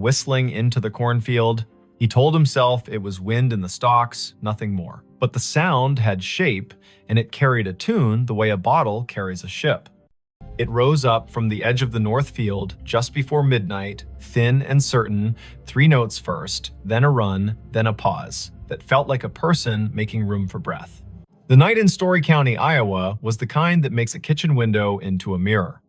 whistling into the cornfield. He told himself it was wind in the stalks, nothing more. But the sound had shape, and it carried a tune the way a bottle carries a ship. It rose up from the edge of the north field just before midnight, thin and certain, 3 notes first, then a run, then a pause, that felt like a person making room for breath. The night in Story County, Iowa, was the kind that makes a kitchen window into a mirror.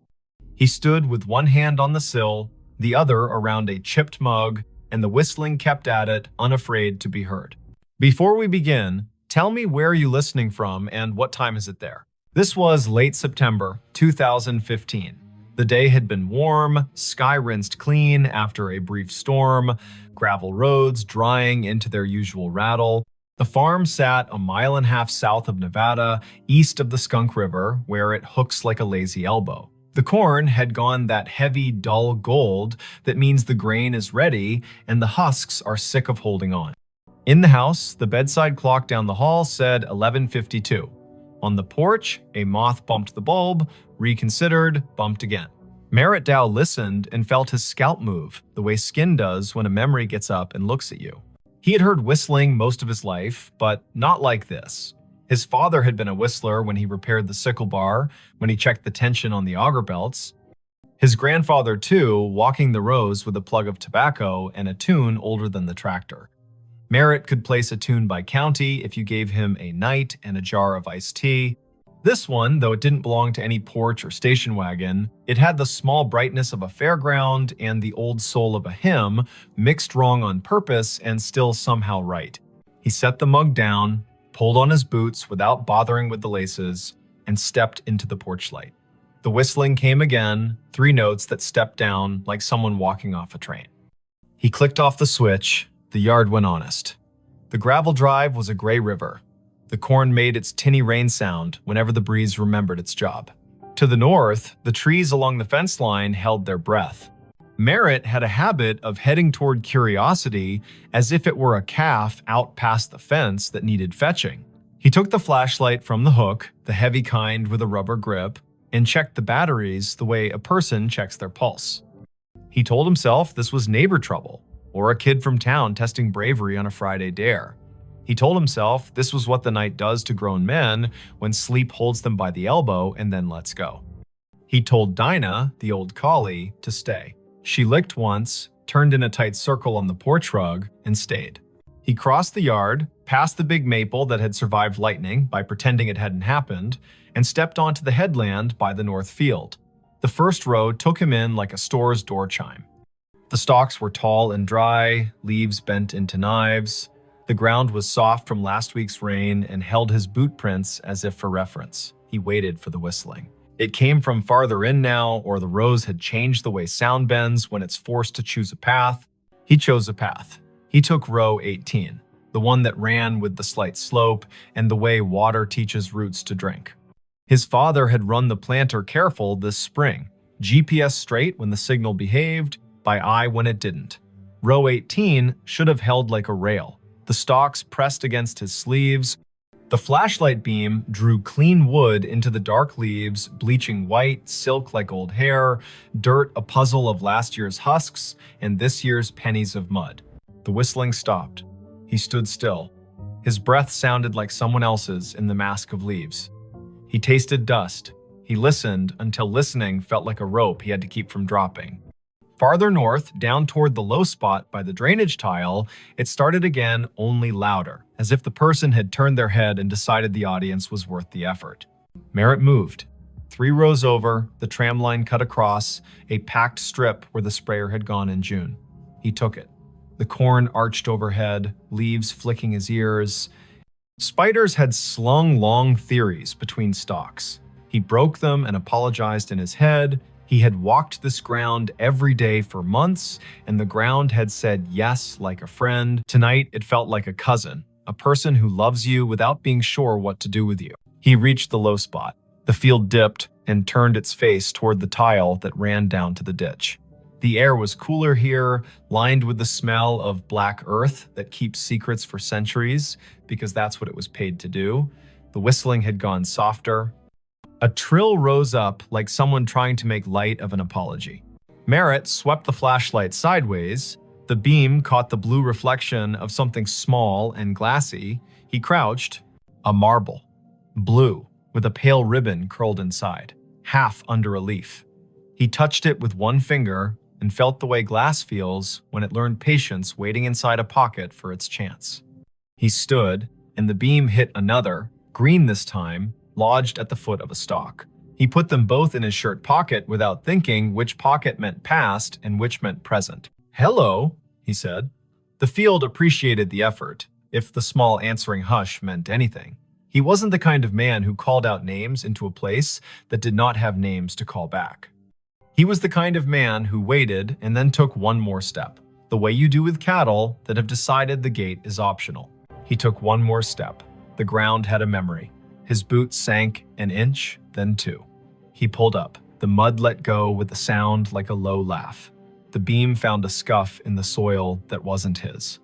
He stood with one hand on the sill, the other around a chipped mug, and the whistling kept at it, unafraid to be heard. Before we begin, tell me where you're listening from and what time is it there? This was late September 2015. The day had been warm, sky rinsed clean after a brief storm, gravel roads drying into their usual rattle. The farm sat a mile and a half south of Nevada, east of the Skunk River, where it hooks like a lazy elbow. The corn had gone that heavy, dull gold that means the grain is ready and the husks are sick of holding on. In the house, the bedside clock down the hall said 11:52. On the porch, a moth bumped the bulb, reconsidered, bumped again. Merritt Dow listened and felt his scalp move, the way skin does when a memory gets up and looks at you. He had heard whistling most of his life, but not like this. His father had been a whistler when he repaired the sickle bar, when he checked the tension on the auger belts. His grandfather, too, walking the rows with a plug of tobacco and a tune older than the tractor. Merritt could place a tune by county if you gave him a night and a jar of iced tea. This one, though it didn't belong to any porch or station wagon, it had the small brightness of a fairground and the old soul of a hymn, mixed wrong on purpose and still somehow right. He set the mug down, pulled on his boots without bothering with the laces, and stepped into the porch light. The whistling came again, 3 notes that stepped down like someone walking off a train. He clicked off the switch. The yard went honest. The gravel drive was a gray river. The corn made its tinny rain sound whenever the breeze remembered its job. To the north, the trees along the fence line held their breath. Merritt had a habit of heading toward curiosity as if it were a calf out past the fence that needed fetching. He took the flashlight from the hook, the heavy kind with a rubber grip, and checked the batteries the way a person checks their pulse. He told himself this was neighbor trouble, or a kid from town testing bravery on a Friday dare. He told himself this was what the night does to grown men when sleep holds them by the elbow and then lets go. He told Dinah, the old collie, to stay. She licked once, turned in a tight circle on the porch rug, and stayed. He crossed the yard, past the big maple that had survived lightning by pretending it hadn't happened, and stepped onto the headland by the north field. The first row took him in like a store's door chime. The stalks were tall and dry, leaves bent into knives. The ground was soft from last week's rain and held his boot prints as if for reference. He waited for the whistling. It came from farther in now, or the rows had changed the way sound bends when it's forced to choose a path. He chose a path. He took row 18, the one that ran with the slight slope and the way water teaches roots to drink. His father had run the planter careful this spring, GPS straight when the signal behaved, by eye when it didn't. Row 18 should have held like a rail, the stalks pressed against his sleeves. The flashlight beam drew clean wood into the dark leaves, bleaching white, silk like old hair, dirt a puzzle of last year's husks, and this year's pennies of mud. The whistling stopped. He stood still. His breath sounded like someone else's in the mask of leaves. He tasted dust. He listened until listening felt like a rope he had to keep from dropping. Farther north, down toward the low spot by the drainage tile, it started again, only louder, as if the person had turned their head and decided the audience was worth the effort. Merritt moved. 3 rows over, the tram line cut across, a packed strip where the sprayer had gone in June. He took it. The corn arched overhead, leaves flicking his ears. Spiders had slung long theories between stalks. He broke them and apologized in his head. He had walked this ground every day for months, and the ground had said yes like a friend. Tonight, it felt like a cousin, a person who loves you without being sure what to do with you. He reached the low spot. The field dipped and turned its face toward the tile that ran down to the ditch. The air was cooler here, lined with the smell of black earth that keeps secrets for centuries, because that's what it was paid to do. The whistling had gone softer. A trill rose up like someone trying to make light of an apology. Merritt swept the flashlight sideways, The beam caught the blue reflection of something small and glassy. He crouched. A marble. Blue, with a pale ribbon curled inside, half under a leaf. He touched it with one finger and felt the way glass feels when it learned patience waiting inside a pocket for its chance. He stood, and the beam hit another, green this time, lodged at the foot of a stalk. He put them both in his shirt pocket without thinking which pocket meant past and which meant present. "Hello," he said. The field appreciated the effort, if the small answering hush meant anything. He wasn't the kind of man who called out names into a place that did not have names to call back. He was the kind of man who waited and then took one more step, the way you do with cattle that have decided the gate is optional. He took one more step. The ground had a memory. His boots sank an inch, then two. He pulled up. The mud let go with a sound like a low laugh. The beam found a scuff in the soil that wasn't his.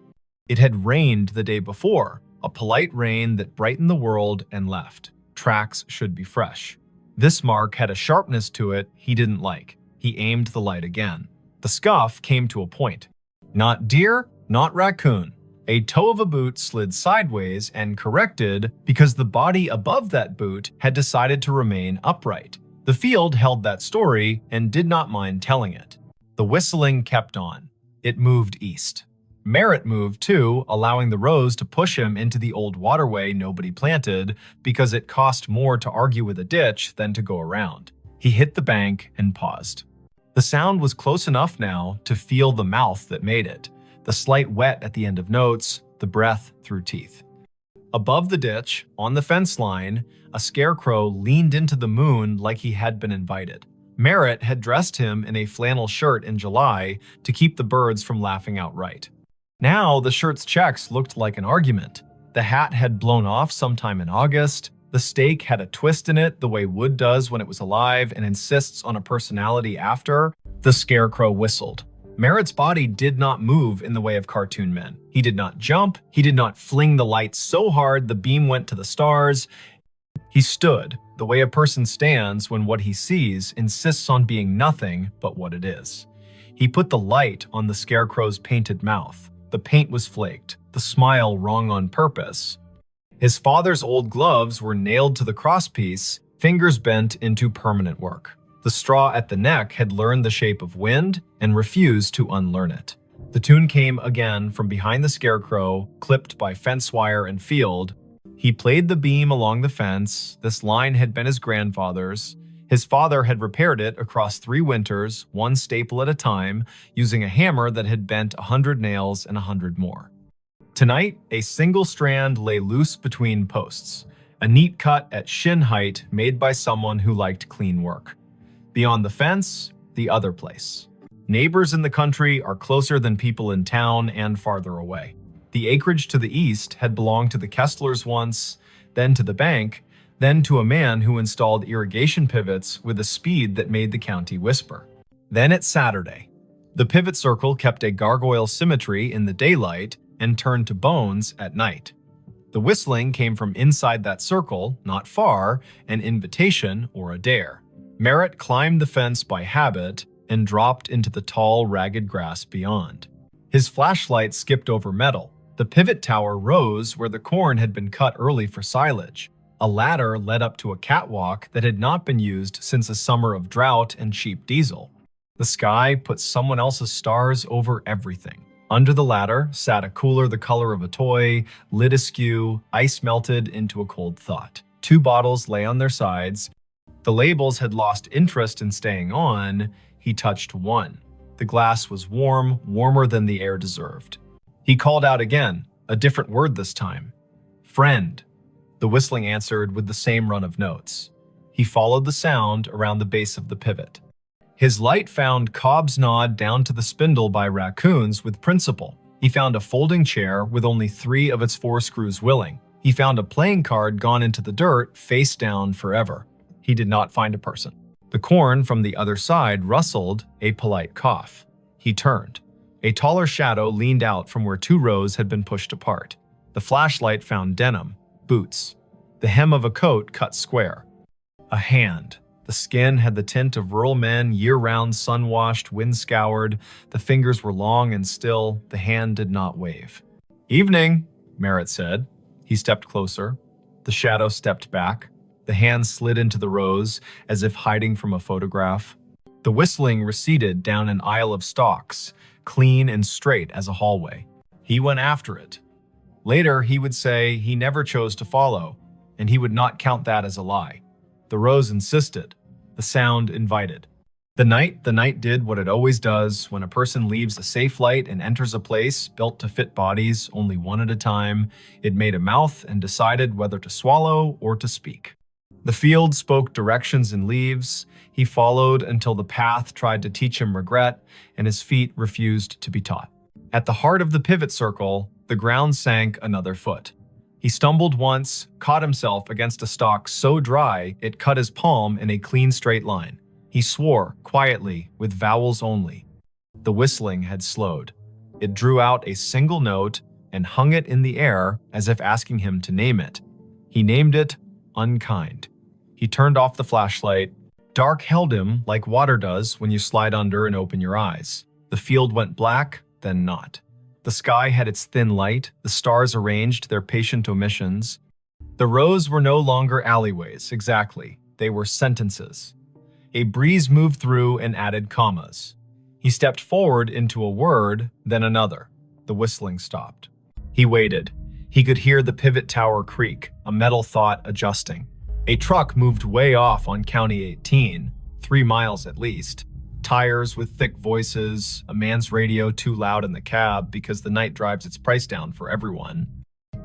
It had rained the day before, a polite rain that brightened the world and left. Tracks should be fresh. This mark had a sharpness to it he didn't like. He aimed the light again. The scuff came to a point. Not deer, not raccoon. A toe of a boot slid sideways and corrected because the body above that boot had decided to remain upright. The field held that story and did not mind telling it. The whistling kept on. It moved east. Merritt moved too, allowing the rows to push him into the old waterway nobody planted because it cost more to argue with a ditch than to go around. He hit the bank and paused. The sound was close enough now to feel the mouth that made it, the slight wet at the end of notes, the breath through teeth. Above the ditch, on the fence line, a scarecrow leaned into the moon like he had been invited. Merritt had dressed him in a flannel shirt in July to keep the birds from laughing outright. Now the shirt's checks looked like an argument. The hat had blown off sometime in August. The steak had a twist in it the way wood does when it was alive and insists on a personality after. The scarecrow whistled. Merritt's body did not move in the way of cartoon men. He did not jump. He did not fling the light so hard the beam went to the stars. He stood, the way a person stands when what he sees insists on being nothing but what it is. He put the light on the scarecrow's painted mouth. The paint was flaked, the smile wrong on purpose. His father's old gloves were nailed to the crosspiece, fingers bent into permanent work. The straw at the neck had learned the shape of wind and refused to unlearn it. The tune came again from behind the scarecrow, clipped by fence wire and field. He played the beam along the fence. This line had been his grandfather's. His father had repaired it across 3 winters, one staple at a time, using a hammer that had bent 100 nails and 100 more. Tonight, a single strand lay loose between posts, a neat cut at shin height made by someone who liked clean work. Beyond the fence, the other place. Neighbors in the country are closer than people in town and farther away. The acreage to the east had belonged to the Kesslers once, then to the bank, then to a man who installed irrigation pivots with a speed that made the county whisper. Then it's Saturday. The pivot circle kept a gargoyle symmetry in the daylight and turned to bones at night. The whistling came from inside that circle, not far, an invitation or a dare. Merritt climbed the fence by habit and dropped into the tall, ragged grass beyond. His flashlight skipped over metal. The pivot tower rose where the corn had been cut early for silage. A ladder led up to a catwalk that had not been used since a summer of drought and cheap diesel. The sky put someone else's stars over everything. Under the ladder sat a cooler the color of a toy, lid askew, ice melted into a cold thought. 2 bottles lay on their sides. The labels had lost interest in staying on. He touched one. The glass was warm, warmer than the air deserved. He called out again, a different word this time. Friend. The whistling answered with the same run of notes. He followed the sound around the base of the pivot. His light found Cobb's nod down to the spindle by raccoons with principle. He found a folding chair with only 3 of its 4 screws willing. He found a playing card gone into the dirt, face down forever. He did not find a person. The corn from the other side rustled, a polite cough. He turned. A taller shadow leaned out from where 2 rows had been pushed apart. The flashlight found denim, boots, the hem of a coat cut square. A hand. The skin had the tint of rural men, year-round, sun-washed, wind-scoured. The fingers were long and still. The hand did not wave. "Evening," Merritt said. He stepped closer. The shadow stepped back. The hand slid into the rose, as if hiding from a photograph. The whistling receded down an aisle of stalks, clean and straight as a hallway. He went after it. Later, he would say he never chose to follow, and he would not count that as a lie. The rose insisted. The sound invited. The night did what it always does when a person leaves a safe light and enters a place built to fit bodies only one at a time. It made a mouth and decided whether to swallow or to speak. The field spoke directions in leaves. He followed until the path tried to teach him regret, and his feet refused to be taught. At the heart of the pivot circle, the ground sank another foot. He stumbled once, caught himself against a stalk so dry it cut his palm in a clean straight line. He swore, quietly, with vowels only. The whistling had slowed. It drew out a single note and hung it in the air as if asking him to name it. He named it Unkind. He turned off the flashlight. Dark held him like water does when you slide under and open your eyes. The field went black, then not. The sky had its thin light, the stars arranged their patient omissions. The rows were no longer alleyways, exactly. They were sentences. A breeze moved through and added commas. He stepped forward into a word, then another. The whistling stopped. He waited. He could hear the pivot tower creak, a metal thought adjusting. A truck moved way off on County 18, 3 miles at least. Tires with thick voices, a man's radio too loud in the cab because the night drives its price down for everyone.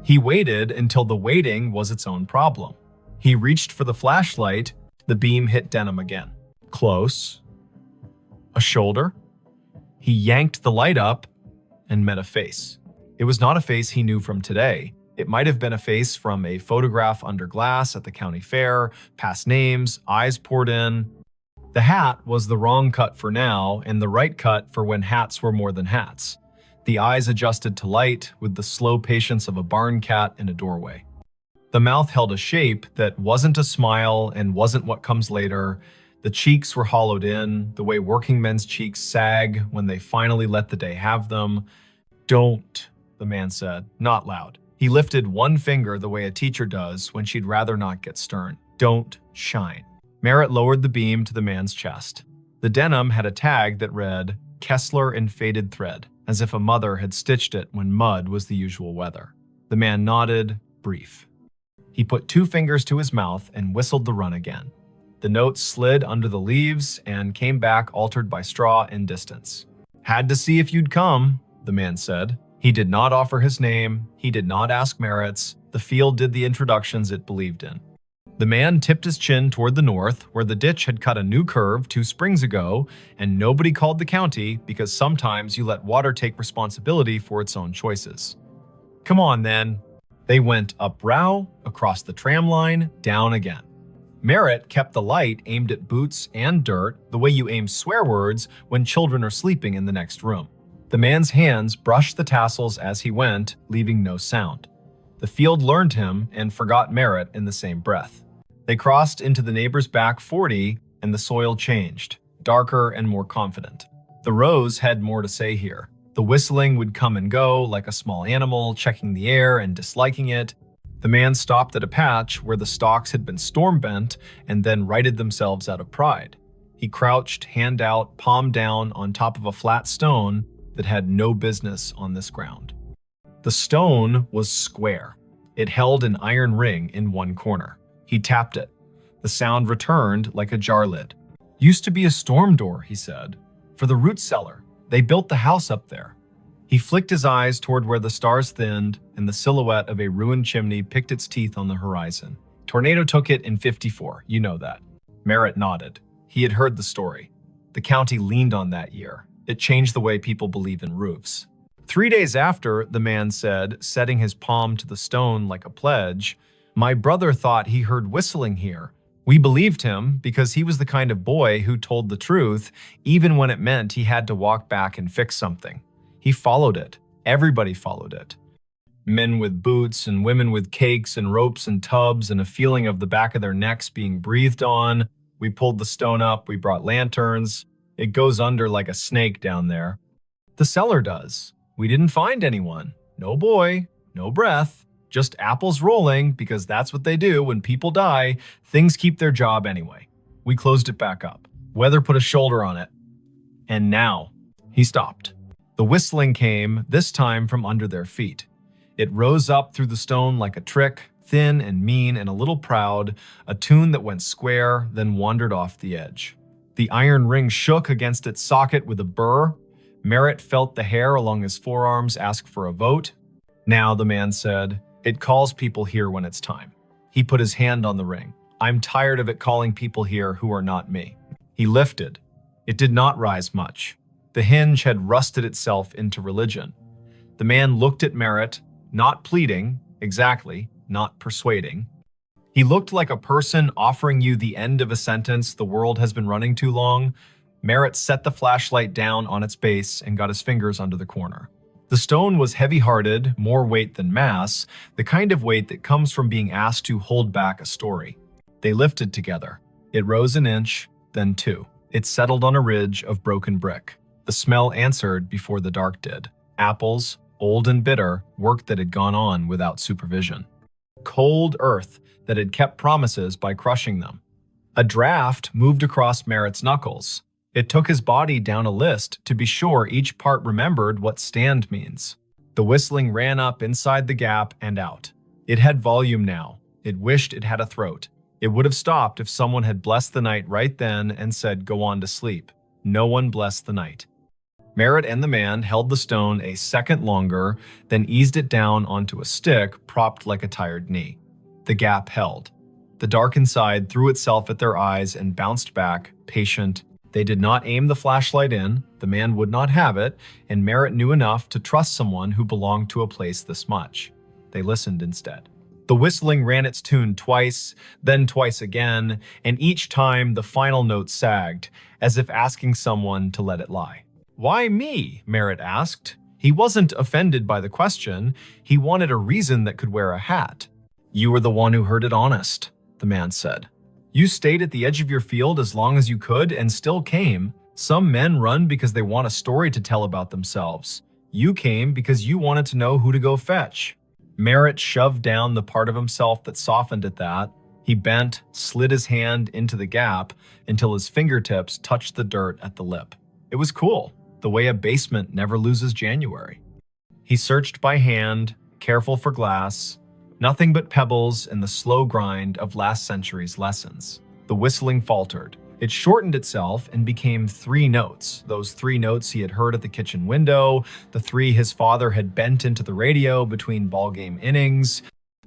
He waited until the waiting was its own problem. He reached for the flashlight. The beam hit denim again. Close. A shoulder. He yanked the light up and met a face. It was not a face he knew from today. It might have been a face from a photograph under glass at the county fair, past names, eyes poured in. The hat was the wrong cut for now and the right cut for when hats were more than hats. The eyes adjusted to light with the slow patience of a barn cat in a doorway. The mouth held a shape that wasn't a smile and wasn't what comes later. The cheeks were hollowed in, the way working men's cheeks sag when they finally let the day have them. "Don't," the man said, not loud. He lifted one finger the way a teacher does when she'd rather not get stern. "Don't shine." Merritt lowered the beam to the man's chest. The denim had a tag that read, "Kessler in faded thread," as if a mother had stitched it when mud was the usual weather. The man nodded, brief. He put 2 fingers to his mouth and whistled the run again. The note slid under the leaves and came back altered by straw and distance. "Had to see if you'd come," the man said. He did not offer his name. He did not ask Merritt's. The field did the introductions it believed in. The man tipped his chin toward the north, where the ditch had cut a new curve 2 springs ago, and nobody called the county because sometimes you let water take responsibility for its own choices. "Come on, then." They went up Row, across the tram line, down again. Merritt kept the light aimed at boots and dirt, the way you aim swear words when children are sleeping in the next room. The man's hands brushed the tassels as he went, leaving no sound. The field learned him and forgot Merritt in the same breath. They crossed into the neighbor's back 40, and the soil changed, darker and more confident. The rows had more to say here. The whistling would come and go like a small animal, checking the air and disliking it. The man stopped at a patch where the stalks had been storm-bent and then righted themselves out of pride. He crouched, hand out, palm down, on top of a flat stone that had no business on this ground. The stone was square. It held an iron ring in one corner. He tapped it. The sound returned like a jar lid. "Used to be a storm door," he said. "For the root cellar. They built the house up there." He flicked his eyes toward where the stars thinned and the silhouette of a ruined chimney picked its teeth on the horizon. "Tornado took it in '54, you know that." Merritt nodded. He had heard the story. The county leaned on that year. It changed the way people believe in roofs. 3 days after, the man said, setting his palm to the stone like a pledge, "My brother thought he heard whistling here. We believed him because he was the kind of boy who told the truth, even when it meant he had to walk back and fix something. He followed it. Everybody followed it. Men with boots and women with cakes and ropes and tubs and a feeling of the back of their necks being breathed on. We pulled the stone up, we brought lanterns. It goes under like a snake down there. The cellar does. We didn't find anyone. No boy, no breath. Just apples rolling, because that's what they do when people die. Things keep their job anyway. We closed it back up. Weather put a shoulder on it. And now, he stopped. The whistling came, this time from under their feet. It rose up through the stone like a trick, thin and mean and a little proud, a tune that went square, then wandered off the edge. The iron ring shook against its socket with a burr. Merritt felt the hair along his forearms ask for a vote. Now, the man said, it calls people here when it's time. He put his hand on the ring. I'm tired of it calling people here who are not me. He lifted. It did not rise much. The hinge had rusted itself into religion. The man looked at Merritt, not pleading, exactly, not persuading. He looked like a person offering you the end of a sentence the world has been running too long. Merritt set the flashlight down on its base and got his fingers under the corner. The stone was heavy-hearted, more weight than mass, the kind of weight that comes from being asked to hold back a story. They lifted together. It rose an inch, then two. It settled on a ridge of broken brick. The smell answered before the dark did. Apples, old and bitter, work that had gone on without supervision. Cold earth that had kept promises by crushing them. A draft moved across Merritt's knuckles. It took his body down a list to be sure each part remembered what stand means. The whistling ran up inside the gap and out. It had volume now. It wished it had a throat. It would have stopped if someone had blessed the night right then and said, go on to sleep. No one blessed the night. Merritt and the man held the stone a second longer, then eased it down onto a stick propped like a tired knee. The gap held. The dark inside threw itself at their eyes and bounced back, patient. They did not aim the flashlight in, the man would not have it, and Merritt knew enough to trust someone who belonged to a place this much. They listened instead. The whistling ran its tune twice, then twice again, and each time the final note sagged, as if asking someone to let it lie. Why me? Merritt asked. He wasn't offended by the question. He wanted a reason that could wear a hat. You were the one who heard it honest, the man said. You stayed at the edge of your field as long as you could and still came. Some men run because they want a story to tell about themselves. You came because you wanted to know who to go fetch. Merritt shoved down the part of himself that softened at that. He bent, slid his hand into the gap until his fingertips touched the dirt at the lip. It was cool, the way a basement never loses January. He searched by hand, careful for glass. Nothing but pebbles in the slow grind of last century's lessons. The whistling faltered. It shortened itself and became 3 notes, those 3 notes he had heard at the kitchen window, the 3 his father had bent into the radio between ballgame innings,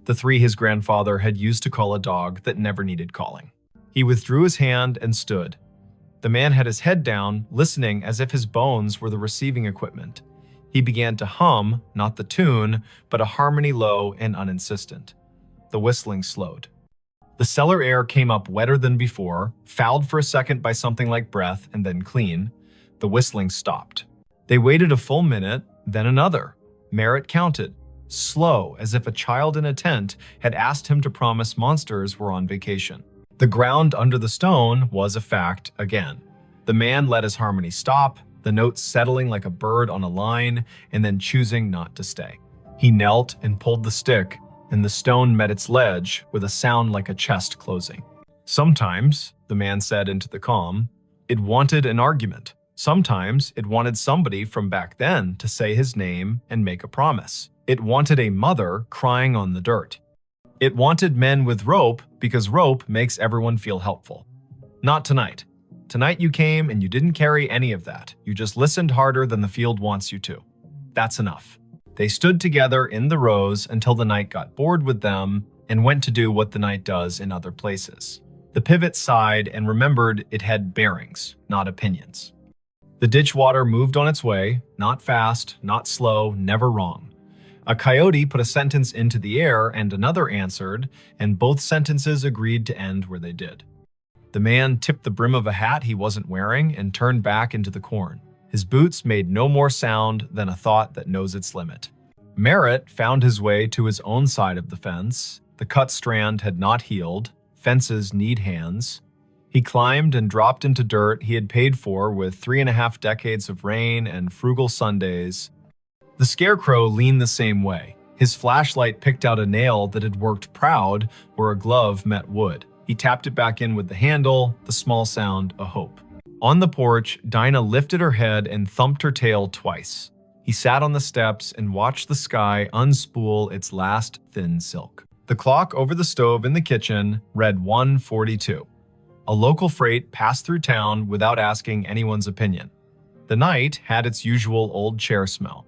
the 3 his grandfather had used to call a dog that never needed calling. He withdrew his hand and stood. The man had his head down, listening as if his bones were the receiving equipment. He began to hum, not the tune, but a harmony low and uninsistent. The whistling slowed. The cellar air came up wetter than before, fouled for a second by something like breath, and then clean. The whistling stopped. They waited a full minute, then another. Merritt counted, slow, as if a child in a tent had asked him to promise monsters were on vacation. The ground under the stone was a fact again. The man let his harmony stop, the notes settling like a bird on a line, and then choosing not to stay. He knelt and pulled the stick, and the stone met its ledge with a sound like a chest closing. Sometimes, the man said into the calm, it wanted an argument. Sometimes it wanted somebody from back then to say his name and make a promise. It wanted a mother crying on the dirt. It wanted men with rope because rope makes everyone feel helpful. Not tonight. Tonight you came and you didn't carry any of that. You just listened harder than the field wants you to. That's enough. They stood together in the rows until the night got bored with them and went to do what the night does in other places. The pivot sighed and remembered it had bearings, not opinions. The ditch water moved on its way, not fast, not slow, never wrong. A coyote put a sentence into the air and another answered, and both sentences agreed to end where they did. The man tipped the brim of a hat he wasn't wearing and turned back into the corn. His boots made no more sound than a thought that knows its limit. Merritt found his way to his own side of the fence. The cut strand had not healed. Fences need hands. He climbed and dropped into dirt he had paid for with 3.5 decades of rain and frugal Sundays. The Scarecrow leaned the same way. His flashlight picked out a nail that had worked proud where a glove met wood. He tapped it back in with the handle, the small sound a hope. On the porch, Dinah lifted her head and thumped her tail twice. He sat on the steps and watched the sky unspool its last thin silk. The clock over the stove in the kitchen read 1:42. A local freight passed through town without asking anyone's opinion. The night had its usual old chair smell.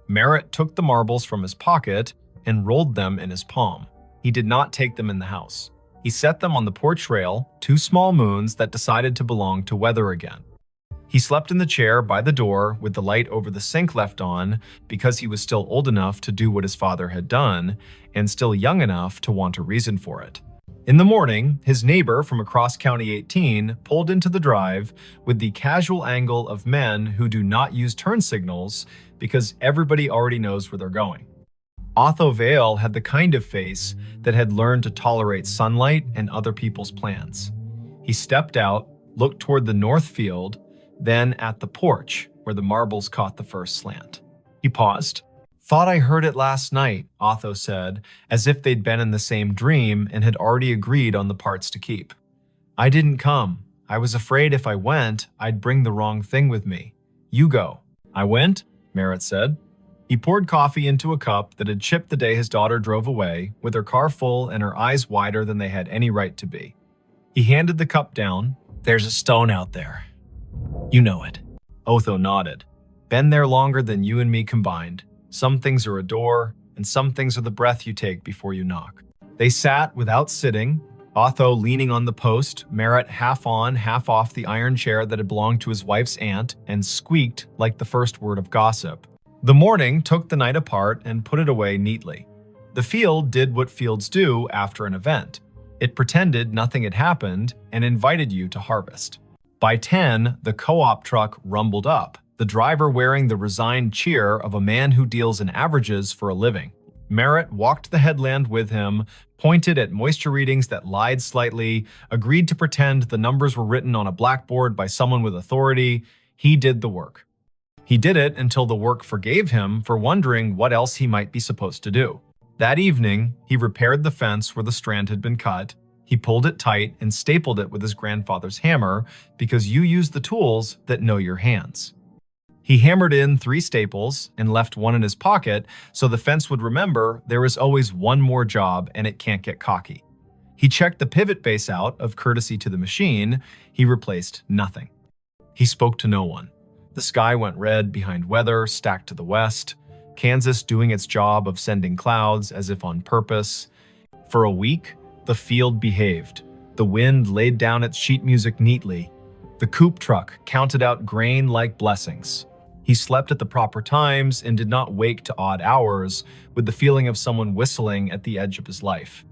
Merritt took the marbles from his pocket and rolled them in his palm. He did not take them in the house. He set them on the porch rail, 2 small moons that decided to belong to weather again. He slept in the chair by the door with the light over the sink left on because he was still old enough to do what his father had done and still young enough to want a reason for it. In the morning, his neighbor from across County 18 pulled into the drive with the casual angle of men who do not use turn signals because everybody already knows where they're going. Otho Vale had the kind of face that had learned to tolerate sunlight and other people's plans. He stepped out, looked toward the north field, then at the porch where the marbles caught the first slant. He paused. "Thought I heard it last night," Otho said, as if they'd been in the same dream and had already agreed on the parts to keep. "I didn't come. I was afraid if I went, I'd bring the wrong thing with me. You go." "I went," Merritt said. He poured coffee into a cup that had chipped the day his daughter drove away, with her car full and her eyes wider than they had any right to be. He handed the cup down. "There's a stone out there. You know it." Otho nodded. "Been there longer than you and me combined. Some things are a door, and some things are the breath you take before you knock." They sat without sitting, Otho leaning on the post, Merritt half on, half off the iron chair that had belonged to his wife's aunt, and squeaked like the first word of gossip. The morning took the night apart and put it away neatly. The field did what fields do after an event. It pretended nothing had happened and invited you to harvest. By 10, the co-op truck rumbled up, the driver wearing the resigned cheer of a man who deals in averages for a living. Merritt walked the headland with him, pointed at moisture readings that lied slightly, agreed to pretend the numbers were written on a blackboard by someone with authority. He did the work. He did it until the work forgave him for wondering what else he might be supposed to do. That evening, he repaired the fence where the strand had been cut. He pulled it tight and stapled it with his grandfather's hammer because you use the tools that know your hands. He hammered in 3 staples and left one in his pocket so the fence would remember there is always one more job and it can't get cocky. He checked the pivot base out of courtesy to the machine. He replaced nothing. He spoke to no one. The sky went red behind weather stacked to the west, Kansas doing its job of sending clouds as if on purpose. For a week, the field behaved. The wind laid down its sheet music neatly. The coupe truck counted out grain like blessings. He slept at the proper times and did not wake to odd hours with the feeling of someone whistling at the edge of his life.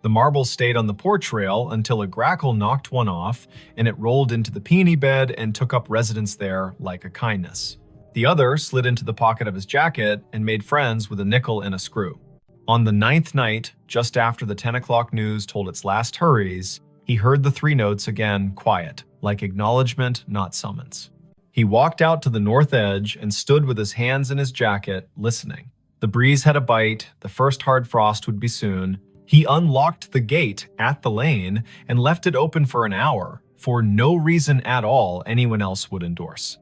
The marbles stayed on the porch rail until a grackle knocked one off and it rolled into the peony bed and took up residence there like a kindness. The other slid into the pocket of his jacket and made friends with a nickel and a screw. On the 9th night, just after the 10 o'clock news told its last hurries, he heard the 3 notes again quiet, like acknowledgement, not summons. He walked out to the north edge and stood with his hands in his jacket, listening. The breeze had a bite, the first hard frost would be soon. He unlocked the gate at the lane and left it open for an hour, for no reason at all anyone else would endorse.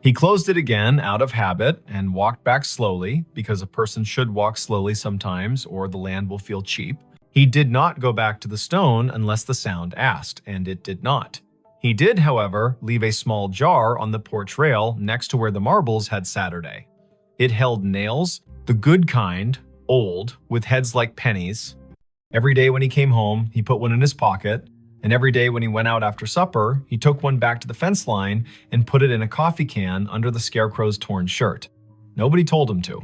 He closed it again out of habit and walked back slowly, because a person should walk slowly sometimes or the land will feel cheap. He did not go back to the stone unless the sound asked, and it did not. He did, however, leave a small jar on the porch rail next to where the marbles had Saturday. It held nails, the good kind, old, with heads like pennies. Every day when he came home, he put one in his pocket, and every day when he went out after supper, he took one back to the fence line and put it in a coffee can under the Scarecrow's torn shirt. Nobody told him to.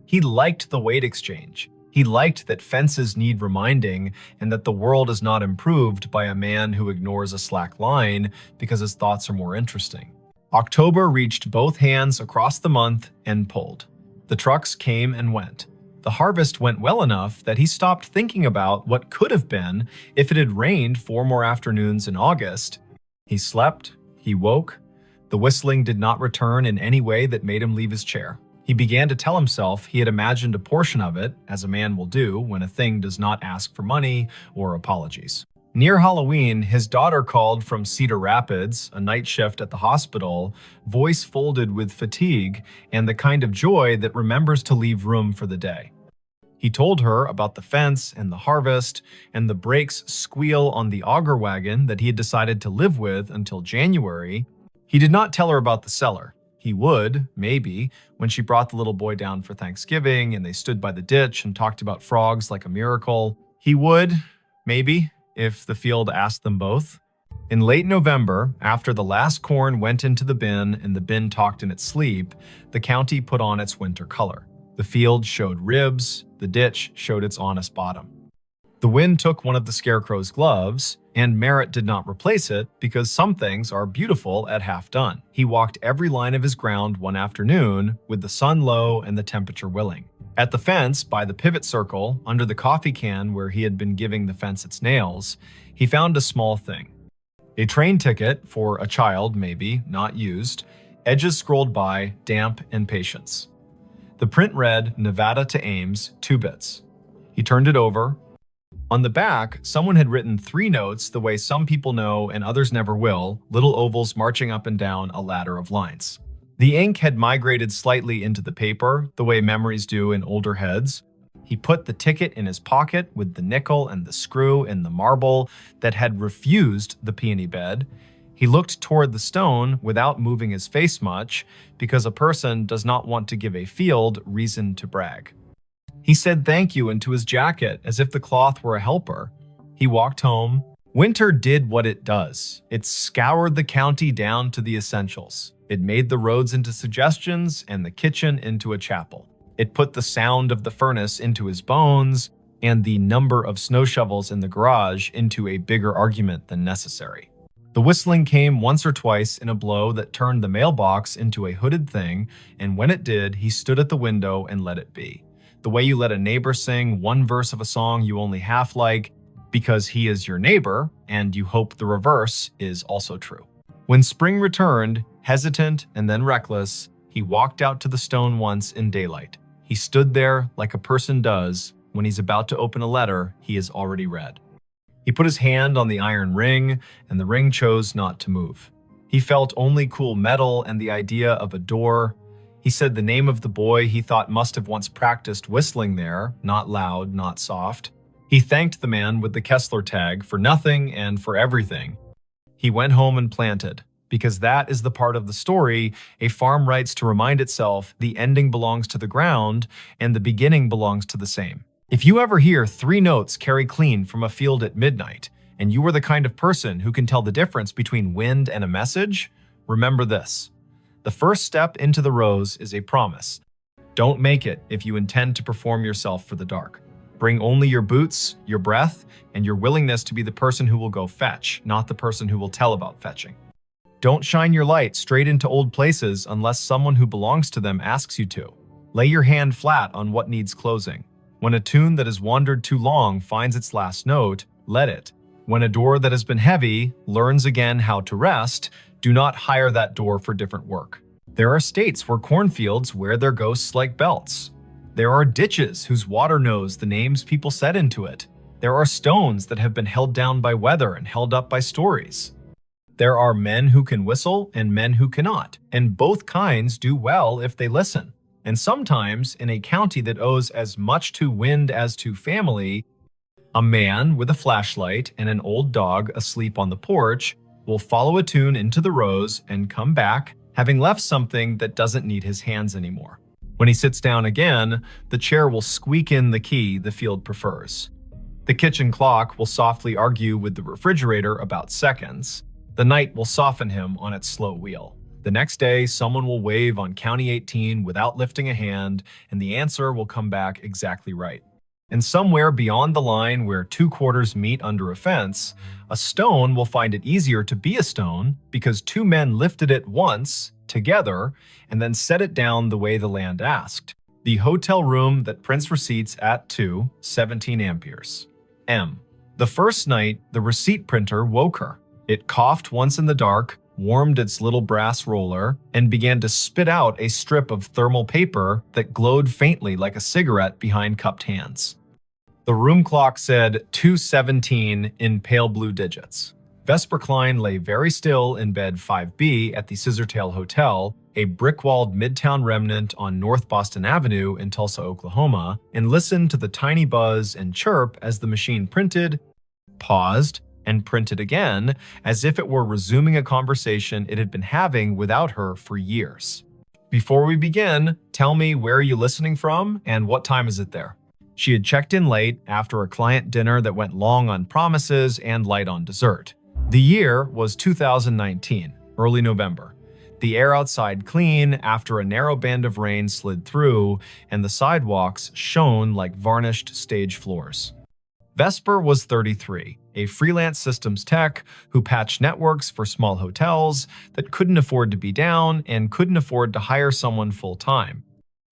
He liked the weight exchange. He liked that fences need reminding and that the world is not improved by a man who ignores a slack line because his thoughts are more interesting. October reached both hands across the month and pulled. The trucks came and went. The harvest went well enough that he stopped thinking about what could have been if it had rained 4 more afternoons in August. He slept, he woke. The whistling did not return in any way that made him leave his chair. He began to tell himself he had imagined a portion of it, as a man will do when a thing does not ask for money or apologies. Near Halloween, his daughter called from Cedar Rapids, a night shift at the hospital, voice folded with fatigue and the kind of joy that remembers to leave room for the day. He told her about the fence and the harvest and the brakes squeal on the auger wagon that he had decided to live with until January. He did not tell her about the cellar. He would, maybe, when she brought the little boy down for Thanksgiving and they stood by the ditch and talked about frogs like a miracle. He would, maybe, if the field asked them both. In late November, after the last corn went into the bin and the bin talked in its sleep, the county put on its winter color. The field showed ribs, the ditch showed its honest bottom. The wind took one of the scarecrow's gloves, and Merritt did not replace it because some things are beautiful at half done. He walked every line of his ground one afternoon with the sun low and the temperature willing. At the fence, by the pivot circle, under the coffee can where he had been giving the fence its nails, he found a small thing. A train ticket for a child, maybe, not used, edges scrolled by, damp and patience. The print read, Nevada to Ames, 2 bits. He turned it over. On the back, someone had written 3 notes the way some people know and others never will, little ovals marching up and down a ladder of lines. The ink had migrated slightly into the paper, the way memories do in older heads. He put the ticket in his pocket with the nickel and the screw and the marble that had refused the peony bed. He looked toward the stone without moving his face much, because a person does not want to give a field reason to brag. He said thank you into his jacket as if the cloth were a helper. He walked home. Winter did what it does. It scoured the county down to the essentials. It made the roads into suggestions and the kitchen into a chapel. It put the sound of the furnace into his bones and the number of snow shovels in the garage into a bigger argument than necessary. The whistling came once or twice in a blow that turned the mailbox into a hooded thing, and when it did, he stood at the window and let it be. The way you let a neighbor sing one verse of a song you only half like because he is your neighbor, and you hope the reverse is also true. When spring returned, hesitant and then reckless, he walked out to the stone once in daylight. He stood there like a person does when he's about to open a letter he has already read. He put his hand on the iron ring, and the ring chose not to move. He felt only cool metal and the idea of a door. He said the name of the boy he thought must have once practiced whistling there, not loud, not soft. He thanked the man with the Kessler tag for nothing and for everything. He went home and planted, because that is the part of the story a farm writes to remind itself the ending belongs to the ground and the beginning belongs to the same. If you ever hear 3 notes carry clean from a field at midnight, and you are the kind of person who can tell the difference between wind and a message, remember this. The first step into the rose is a promise. Don't make it if you intend to perform yourself for the dark. Bring only your boots, your breath, and your willingness to be the person who will go fetch, not the person who will tell about fetching. Don't shine your light straight into old places unless someone who belongs to them asks you to. Lay your hand flat on what needs closing. When a tune that has wandered too long finds its last note, let it. When a door that has been heavy learns again how to rest, do not hire that door for different work. There are states where cornfields wear their ghosts like belts. There are ditches whose water knows the names people set into it. There are stones that have been held down by weather and held up by stories. There are men who can whistle and men who cannot, and both kinds do well if they listen. And sometimes, in a county that owes as much to wind as to family, a man with a flashlight and an old dog asleep on the porch will follow a tune into the rose and come back, having left something that doesn't need his hands anymore. When he sits down again, the chair will squeak in the key the field prefers. The kitchen clock will softly argue with the refrigerator about seconds. The night will soften him on its slow wheel. The next day, someone will wave on County 18 without lifting a hand, and the answer will come back exactly right. And somewhere beyond the line where 2 quarters meet under a fence, a stone will find it easier to be a stone because 2 men lifted it once, together, and then set it down the way the land asked. The hotel room that prints receipts at 17 amperes. M. The first night, the receipt printer woke her. It coughed once in the dark, warmed its little brass roller, and began to spit out a strip of thermal paper that glowed faintly like a cigarette behind cupped hands. The room clock said 2:17 in pale blue digits. Vesper Klein lay very still in bed 5B at the Scissortail Hotel, a brick-walled midtown remnant on North Boston Avenue in Tulsa, Oklahoma, and listened to the tiny buzz and chirp as the machine printed, paused, and printed again, as if it were resuming a conversation it had been having without her for years. Before we begin, tell me where are you listening from and what time is it there? She had checked in late after a client dinner that went long on promises and light on dessert. The year was 2019, early November. The air outside clean after a narrow band of rain slid through, and the sidewalks shone like varnished stage floors. Vesper was 33, a freelance systems tech who patched networks for small hotels that couldn't afford to be down and couldn't afford to hire someone full-time.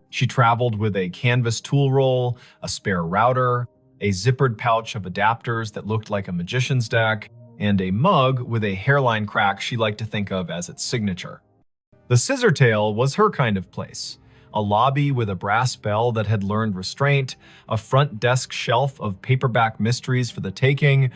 She traveled with a canvas tool roll, a spare router, a zippered pouch of adapters that looked like a magician's deck, and a mug with a hairline crack she liked to think of as its signature. The Scissortail was her kind of place. A lobby with a brass bell that had learned restraint, a front desk shelf of paperback mysteries for the taking,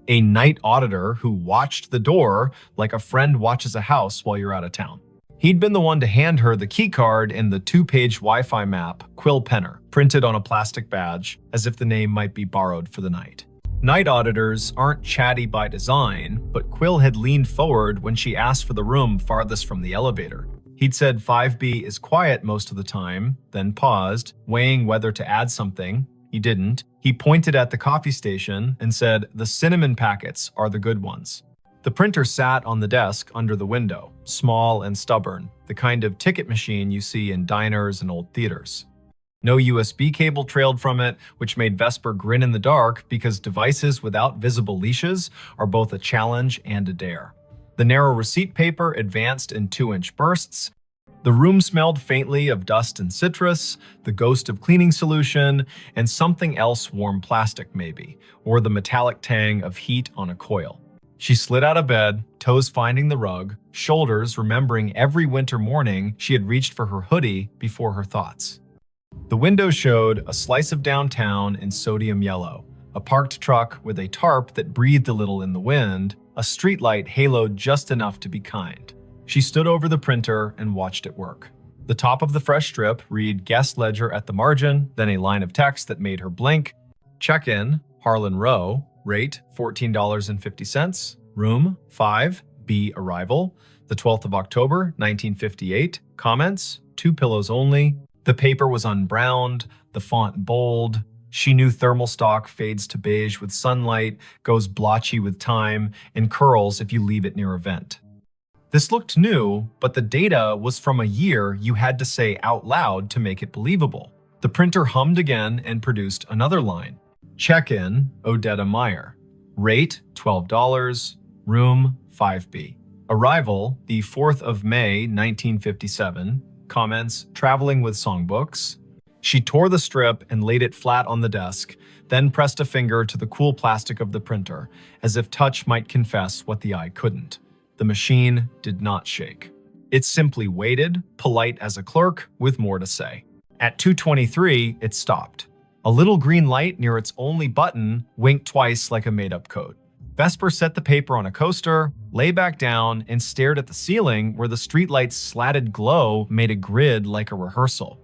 a night auditor who watched the door like a friend watches a house while you're out of town. He'd been the one to hand her the keycard and the 2-page Wi-Fi map, Quill Penner, printed on a plastic badge, as if the name might be borrowed for the night. Night auditors aren't chatty by design, but Quill had leaned forward when she asked for the room farthest from the elevator. He'd said 5B is quiet most of the time, then paused, weighing whether to add something. He didn't. He pointed at the coffee station and said, "The cinnamon packets are the good ones." The printer sat on the desk under the window, small and stubborn, the kind of ticket machine you see in diners and old theaters. No USB cable trailed from it, which made Vesper grin in the dark because devices without visible leashes are both a challenge and a dare. The narrow receipt paper advanced in 2-inch bursts. The room smelled faintly of dust and citrus, the ghost of cleaning solution, and something else warm plastic maybe, or the metallic tang of heat on a coil. She slid out of bed, toes finding the rug, shoulders remembering every winter morning she had reached for her hoodie before her thoughts. The window showed a slice of downtown in sodium yellow, a parked truck with a tarp that breathed a little in the wind, a streetlight haloed just enough to be kind. She stood over the printer and watched it work. The top of the fresh strip read guest ledger at the margin, then a line of text that made her blink. Check-in, Harlan Row, rate $14.50, room 5B arrival, the 12th of October, 1958, comments, 2 pillows only. The paper was unbrowned, the font bold. She knew thermal stock fades to beige with sunlight, goes blotchy with time, and curls if you leave it near a vent. This looked new, but the data was from a year you had to say out loud to make it believable. The printer hummed again and produced another line. Check-in, Odetta Meyer. Rate, $12, room 5B. Arrival, the 4th of May, 1957. Comments, traveling with songbooks. She tore the strip and laid it flat on the desk, then pressed a finger to the cool plastic of the printer, as if touch might confess what the eye couldn't. The machine did not shake. It simply waited, polite as a clerk, with more to say. At 2:23, it stopped. A little green light near its only button winked twice like a made-up code. Vesper set the paper on a coaster, lay back down, and stared at the ceiling where the streetlight's slatted glow made a grid like a rehearsal.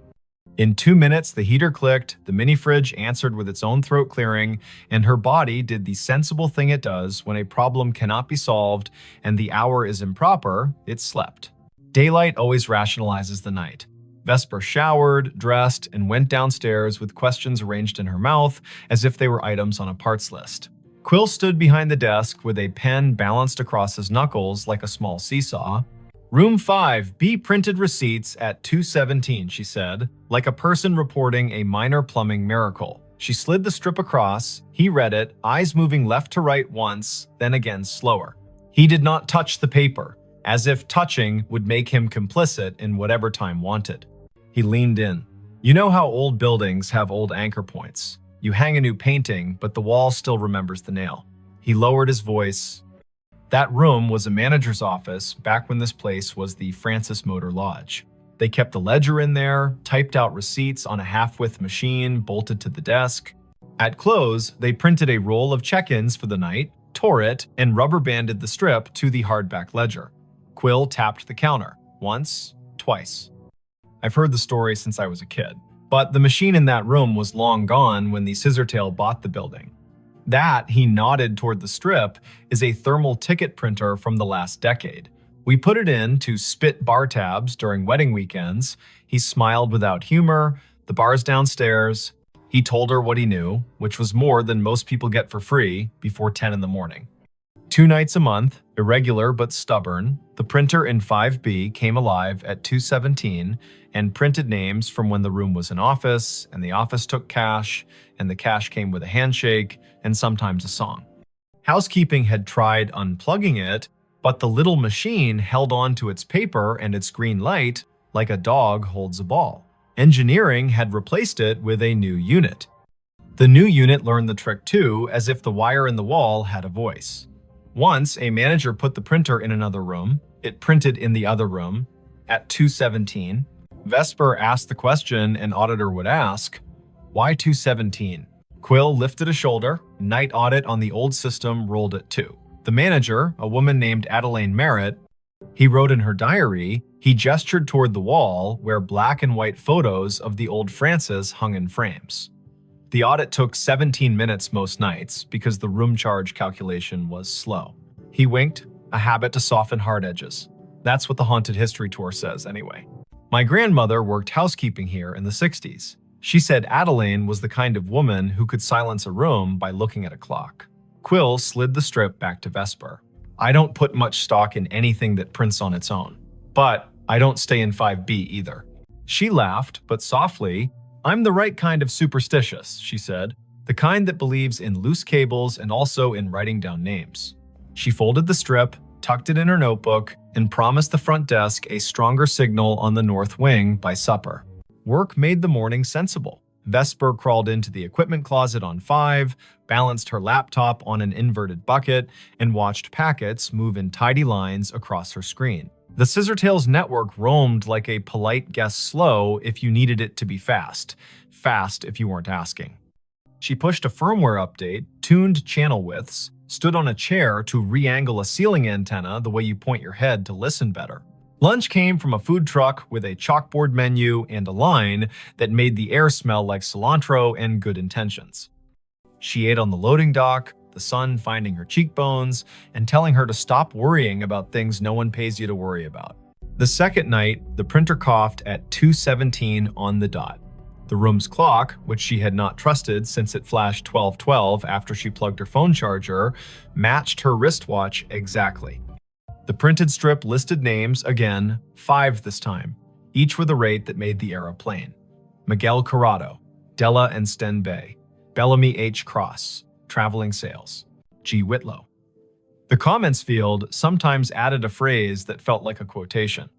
In 2 minutes, the heater clicked, the mini-fridge answered with its own throat clearing, and her body did the sensible thing it does when a problem cannot be solved and the hour is improper, it slept. Daylight always rationalizes the night. Vesper showered, dressed, and went downstairs with questions arranged in her mouth as if they were items on a parts list. Quill stood behind the desk with a pen balanced across his knuckles like a small seesaw. Room 5B printed receipts at 2:17, she said, like a person reporting a minor plumbing miracle. She slid the strip across, he read it, eyes moving left to right once, then again slower. He did not touch the paper, as if touching would make him complicit in whatever time wanted. He leaned in. You know how old buildings have old anchor points? You hang a new painting, but the wall still remembers the nail. He lowered his voice. That room was a manager's office back when this place was the Francis Motor Lodge. They kept a ledger in there, typed out receipts on a half-width machine bolted to the desk. At close, they printed a roll of check-ins for the night, tore it, and rubber-banded the strip to the hardback ledger. Quill tapped the counter. Once, twice. I've heard the story since I was a kid, but the machine in that room was long gone when the Scissortail bought the building. That, he nodded toward the strip, is a thermal ticket printer from the last decade. We put it in to spit bar tabs during wedding weekends. He smiled without humor. The bar's downstairs. He told her what he knew, which was more than most people get for free before 10 in the morning. 2 nights a month, irregular but stubborn, the printer in 5B came alive at 2:17 and printed names from when the room was an office, and the office took cash, and the cash came with a handshake, and sometimes a song. Housekeeping had tried unplugging it, but the little machine held on to its paper and its green light like a dog holds a ball. Engineering had replaced it with a new unit. The new unit learned the trick too, as if the wire in the wall had a voice. Once, a manager put the printer in another room. It printed in the other room. At 2:17, Vesper asked the question an auditor would ask, "Why 2:17?" Quill lifted a shoulder. Night audit on the old system rolled at 2. The manager, a woman named Adelaine Merritt, he wrote in her diary, he gestured toward the wall where black and white photos of the old Francis hung in frames. The audit took 17 minutes most nights because the room charge calculation was slow. He winked, a habit to soften hard edges. That's what the Haunted History Tour says anyway. My grandmother worked housekeeping here in the 60s. She said Adelaine was the kind of woman who could silence a room by looking at a clock. Quill slid the strip back to Vesper. I don't put much stock in anything that prints on its own. But I don't stay in 5B either. She laughed, but softly. I'm the right kind of superstitious, she said. The kind that believes in loose cables and also in writing down names. She folded the strip, tucked it in her notebook, and promised the front desk a stronger signal on the north wing by supper. Work made the morning sensible. Vesper crawled into the equipment closet on 5, balanced her laptop on an inverted bucket, and watched packets move in tidy lines across her screen. The Scissortails network roamed like a polite guess slow if you needed it to be fast. Fast if you weren't asking. She pushed a firmware update, tuned channel widths, stood on a chair to re-angle a ceiling antenna the way you point your head to listen better. Lunch came from a food truck with a chalkboard menu and a line that made the air smell like cilantro and good intentions. She ate on the loading dock, the sun finding her cheekbones and telling her to stop worrying about things no one pays you to worry about. The second night, the printer coughed at 2:17 on the dot. The room's clock, which she had not trusted since it flashed 12:12 after she plugged her phone charger, matched her wristwatch exactly. The printed strip listed names again, 5 this time, each with a rate that made the era plain. Miguel Corrado, Della and Sten Bay, Bellamy H. Cross, Traveling Sales, G. Whitlow. The comments field sometimes added a phrase that felt like a quotation.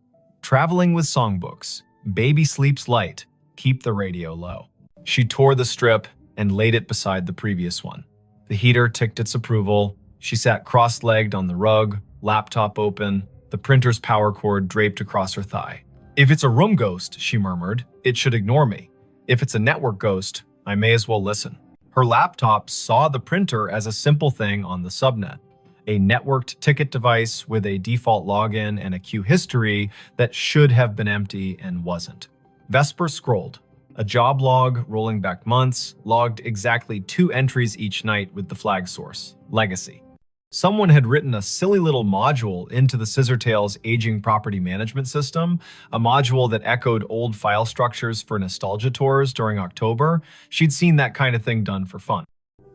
Traveling with songbooks, baby sleeps light, keep the radio low. She tore the strip and laid it beside the previous one. The heater ticked its approval. She sat cross-legged on the rug, laptop open, the printer's power cord draped across her thigh. If it's a room ghost, she murmured, it should ignore me. If it's a network ghost, I may as well listen. Her laptop saw the printer as a simple thing on the subnet, a networked ticket device with a default login and a queue history that should have been empty and wasn't. Vesper scrolled. A job log rolling back months logged exactly 2 entries each night with the flag source, Legacy. Someone had written a silly little module into the Scissortails aging property management system, a module that echoed old file structures for nostalgia tours during October. She'd seen that kind of thing done for fun.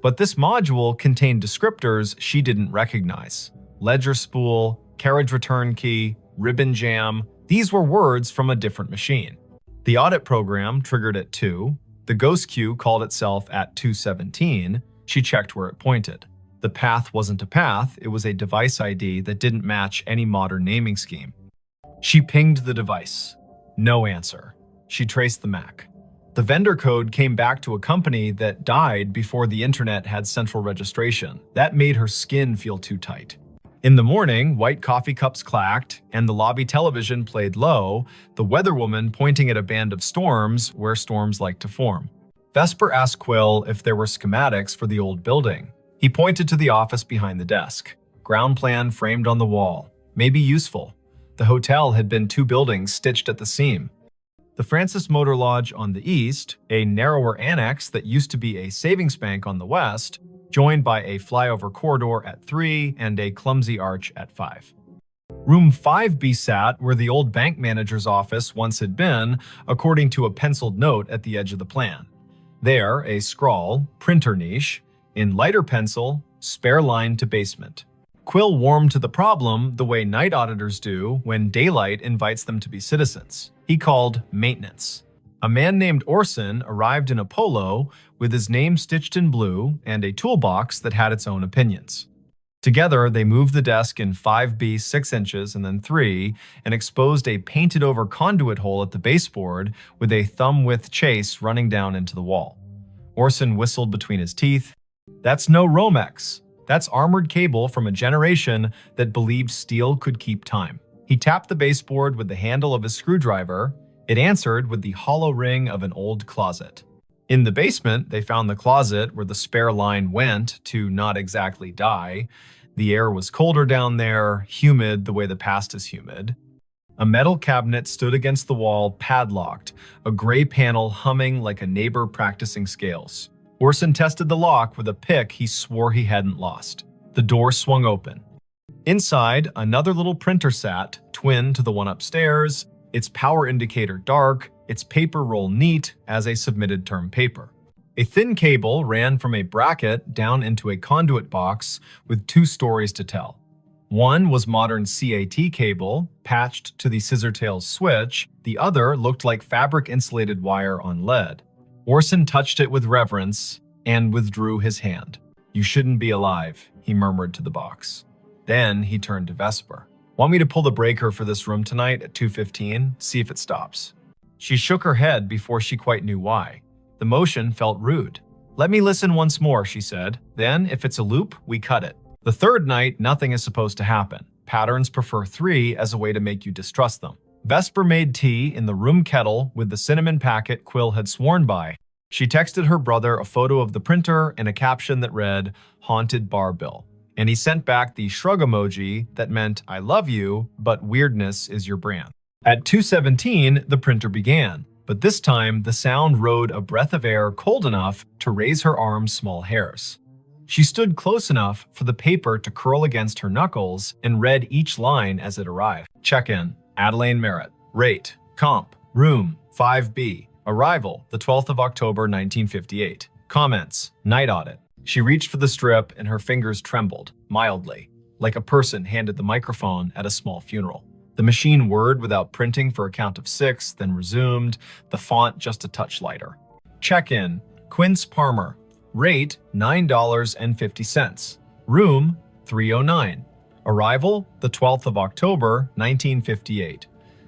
But this module contained descriptors she didn't recognize. Ledger spool, carriage return key, ribbon jam. These were words from a different machine. The audit program triggered at 2. The ghost queue called itself at 2:17. She checked where it pointed. The path wasn't a path, it was a device ID that didn't match any modern naming scheme. She pinged the device. No answer. She traced the MAC. The vendor code came back to a company that died before the internet had central registration. That made her skin feel too tight. In the morning, white coffee cups clacked, and the lobby television played low, the weatherwoman pointing at a band of storms where storms like to form. Vesper asked Quill if there were schematics for the old building. He pointed to the office behind the desk. Ground plan framed on the wall. Maybe useful. The hotel had been 2 buildings stitched at the seam. The Francis Motor Lodge on the east, a narrower annex that used to be a savings bank on the west, joined by a flyover corridor at 3 and a clumsy arch at 5. Room 5B sat where the old bank manager's office once had been, according to a penciled note at the edge of the plan. There, a scrawl, printer niche, in lighter pencil, spare line to basement. Quill warmed to the problem the way night auditors do when daylight invites them to be citizens. He called maintenance. A man named Orson arrived in a polo with his name stitched in blue and a toolbox that had its own opinions. Together, they moved the desk in 5B 6 inches and then 3 and exposed a painted-over conduit hole at the baseboard with a thumb-width chase running down into the wall. Orson whistled between his teeth. "That's no Romex. That's armored cable from a generation that believed steel could keep time." He tapped the baseboard with the handle of his screwdriver. It answered with the hollow ring of an old closet. In the basement, they found the closet where the spare line went to not exactly die. The air was colder down there, humid the way the past is humid. A metal cabinet stood against the wall, padlocked, a gray panel humming like a neighbor practicing scales. Orson tested the lock with a pick he swore he hadn't lost. The door swung open. Inside, another little printer sat, twin to the one upstairs, its power indicator dark, its paper roll neat as a submitted term paper. A thin cable ran from a bracket down into a conduit box with 2 stories to tell. One was modern CAT cable, patched to the scissortails switch. The other looked like fabric-insulated wire on lead. Orson touched it with reverence and withdrew his hand. "You shouldn't be alive," he murmured to the box. Then he turned to Vesper. "Want me to pull the breaker for this room tonight at 2:15? See if it stops." She shook her head before she quite knew why. The motion felt rude. "Let me listen once more," she said. "Then, if it's a loop, we cut it." The third night, nothing is supposed to happen. Patterns prefer 3 as a way to make you distrust them. Vesper made tea in the room kettle with the cinnamon packet Quill had sworn by. She texted her brother a photo of the printer and a caption that read, "Haunted Bar Bill." And he sent back the shrug emoji that meant, "I love you, but weirdness is your brand." At 2:17, the printer began, but this time the sound rode a breath of air cold enough to raise her arm's small hairs. She stood close enough for the paper to curl against her knuckles and read each line as it arrived. Check-in, Adelaine Merritt. Rate, comp, room, 5B. Arrival, the 12th of October, 1958. Comments, night audit. She reached for the strip and her fingers trembled, mildly, like a person handed the microphone at a small funeral. The machine whirred without printing for a count of 6, then resumed, the font just a touch lighter. Check-in, Quince Palmer. Rate, $9.50. Room, 309. Arrival, the 12th of October, 1958.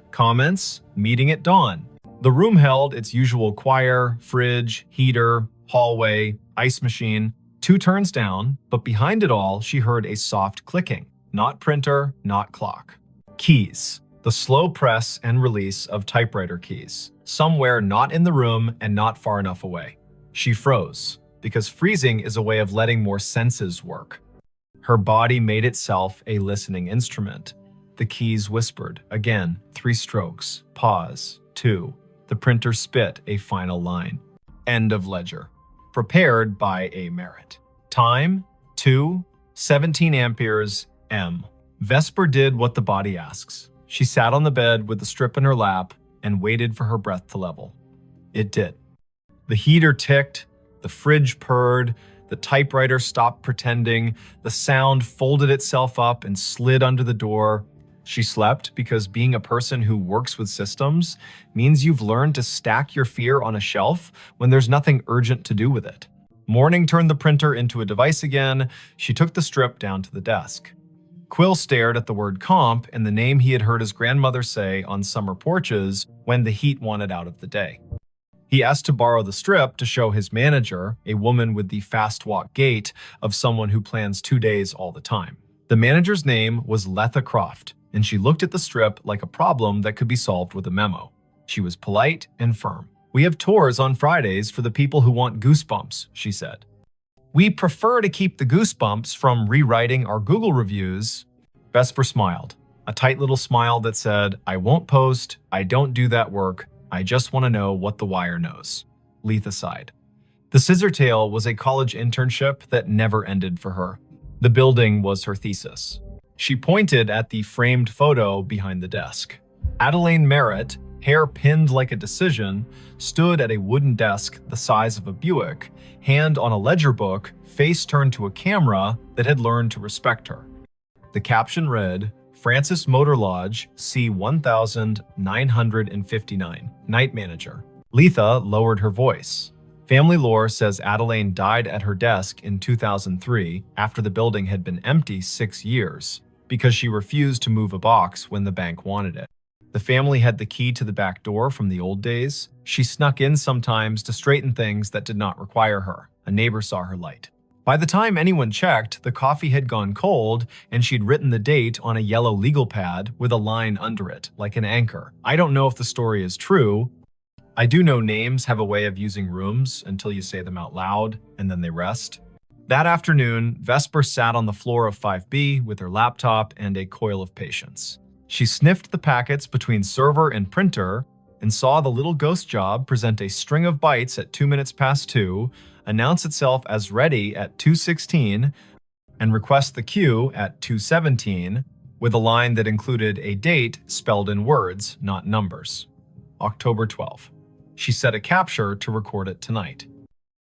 Comments, meeting at dawn. The room held its usual choir, fridge, heater, hallway, ice machine. 2 turns down, but behind it all, she heard a soft clicking. Not printer, not clock. Keys. The slow press and release of typewriter keys. Somewhere not in the room and not far enough away. She froze, because freezing is a way of letting more senses work. Her body made itself a listening instrument. The keys whispered. Again, 3 strokes. Pause. 2. The printer spit a final line. End of ledger. Prepared by A. Merritt. Time, 2:17 amperes, M. Vesper did what the body asks. She sat on the bed with the strip in her lap and waited for her breath to level. It did. The heater ticked, the fridge purred, the typewriter stopped pretending, the sound folded itself up and slid under the door. She slept because being a person who works with systems means you've learned to stack your fear on a shelf when there's nothing urgent to do with it. Morning turned the printer into a device again. She took the strip down to the desk. Quill stared at the word comp and the name he had heard his grandmother say on summer porches when the heat wanted out of the day. He asked to borrow the strip to show his manager, a woman with the fast walk gait of someone who plans 2 days all the time. The manager's name was Letha Croft, and she looked at the strip like a problem that could be solved with a memo. She was polite and firm. "We have tours on Fridays for the people who want goosebumps," she said. "We prefer to keep the goosebumps from rewriting our Google reviews." Vesper smiled, a tight little smile that said, "I won't post, I don't do that work, I just want to know what the wire knows." Letha sighed. The Scissor Tale was a college internship that never ended for her. The building was her thesis. She pointed at the framed photo behind the desk. Adelaine Merritt, hair pinned like a decision, stood at a wooden desk the size of a Buick, hand on a ledger book, face turned to a camera that had learned to respect her. The caption read, "Francis Motor Lodge, C1959, Night Manager." Letha lowered her voice. Family lore says Adelaine died at her desk in 2003 after the building had been empty 6 years because she refused to move a box when the bank wanted it. The family had the key to the back door from the old days. She snuck in sometimes to straighten things that did not require her. A neighbor saw her light. By the time anyone checked, the coffee had gone cold and she'd written the date on a yellow legal pad with a line under it, like an anchor. I don't know if the story is true. I do know names have a way of using rooms until you say them out loud, and then they rest. That afternoon, Vesper sat on the floor of 5B with her laptop and a coil of patience. She sniffed the packets between server and printer and saw the little ghost job present a string of bytes at 2 minutes past 2, announce itself as ready at 2:16, and request the queue at 2:17 with a line that included a date spelled in words, not numbers. October 12. She set a capture to record it tonight.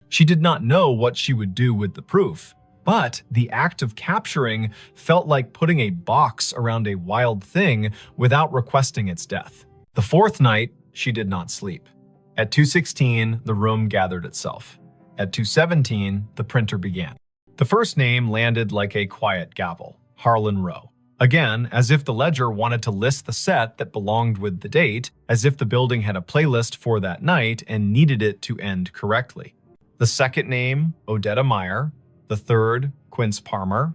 She did not know what she would do with the proof, but the act of capturing felt like putting a box around a wild thing without requesting its death. The fourth night, she did not sleep. At 2:16, the room gathered itself. At 2:17, the printer began. The first name landed like a quiet gavel, Harlan Rowe. Again, as if the ledger wanted to list the set that belonged with the date, as if the building had a playlist for that night and needed it to end correctly. The second name, Odetta Meyer. The third, Quince Palmer.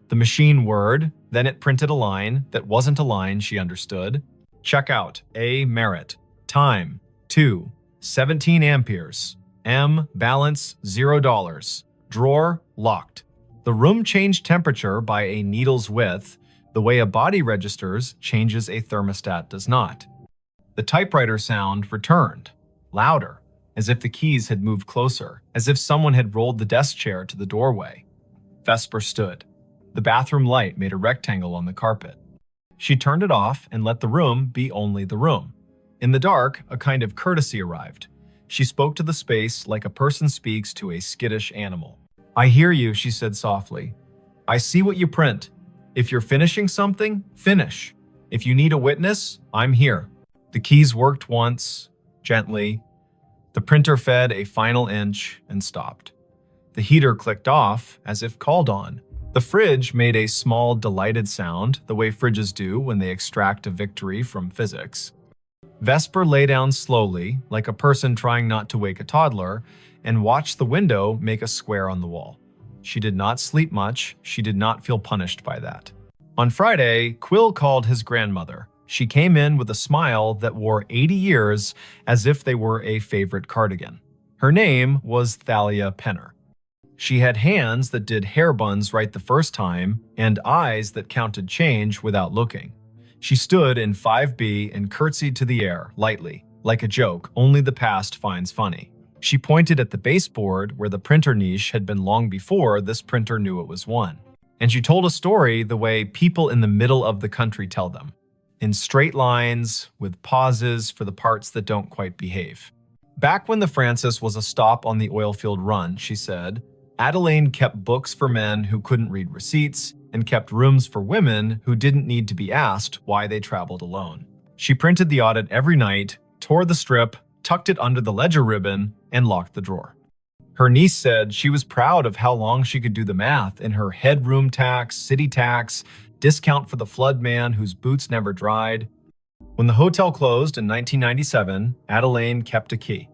The machine word, then it printed a line that wasn't a line she understood. Checkout, A. Merritt. Time, 2:17 amperes. M. Balance, $0. Drawer, locked. The room changed temperature by a needle's width. The way a body registers changes a thermostat does not. The typewriter sound returned, louder, as if the keys had moved closer, as if someone had rolled the desk chair to the doorway. Vesper stood. The bathroom light made a rectangle on the carpet. She turned it off and let the room be only the room. In the dark, a kind of courtesy arrived. She spoke to the space like a person speaks to a skittish animal. "I hear you," she said softly. "I see what you print. If you're finishing something, finish. If you need a witness, I'm here." The keys worked once, gently. The printer fed a final inch and stopped. The heater clicked off as if called on. The fridge made a small, delighted sound, the way fridges do when they extract a victory from physics. Vesper lay down slowly, like a person trying not to wake a toddler, and watched the window make a square on the wall. She did not sleep much. She did not feel punished by that. On Friday, Quill called his grandmother. She came in with a smile that wore 80 years as if they were a favorite cardigan. Her name was Thalia Penner. She had hands that did hair buns right the first time and eyes that counted change without looking. She stood in 5B and curtsied to the air, lightly, like a joke only the past finds funny. She pointed at the baseboard where the printer niche had been long before this printer knew it was one. And she told a story the way people in the middle of the country tell them, in straight lines, with pauses for the parts that don't quite behave. Back when the Francis was a stop on the oilfield run, she said, Adelaine kept books for men who couldn't read receipts and kept rooms for women who didn't need to be asked why they traveled alone. She printed the audit every night, tore the strip, tucked it under the ledger ribbon, and locked the drawer. Her niece said she was proud of how long she could do the math in her headroom tax, city tax, discount for the flood man whose boots never dried. When the hotel closed in 1997, Adelaine kept a key.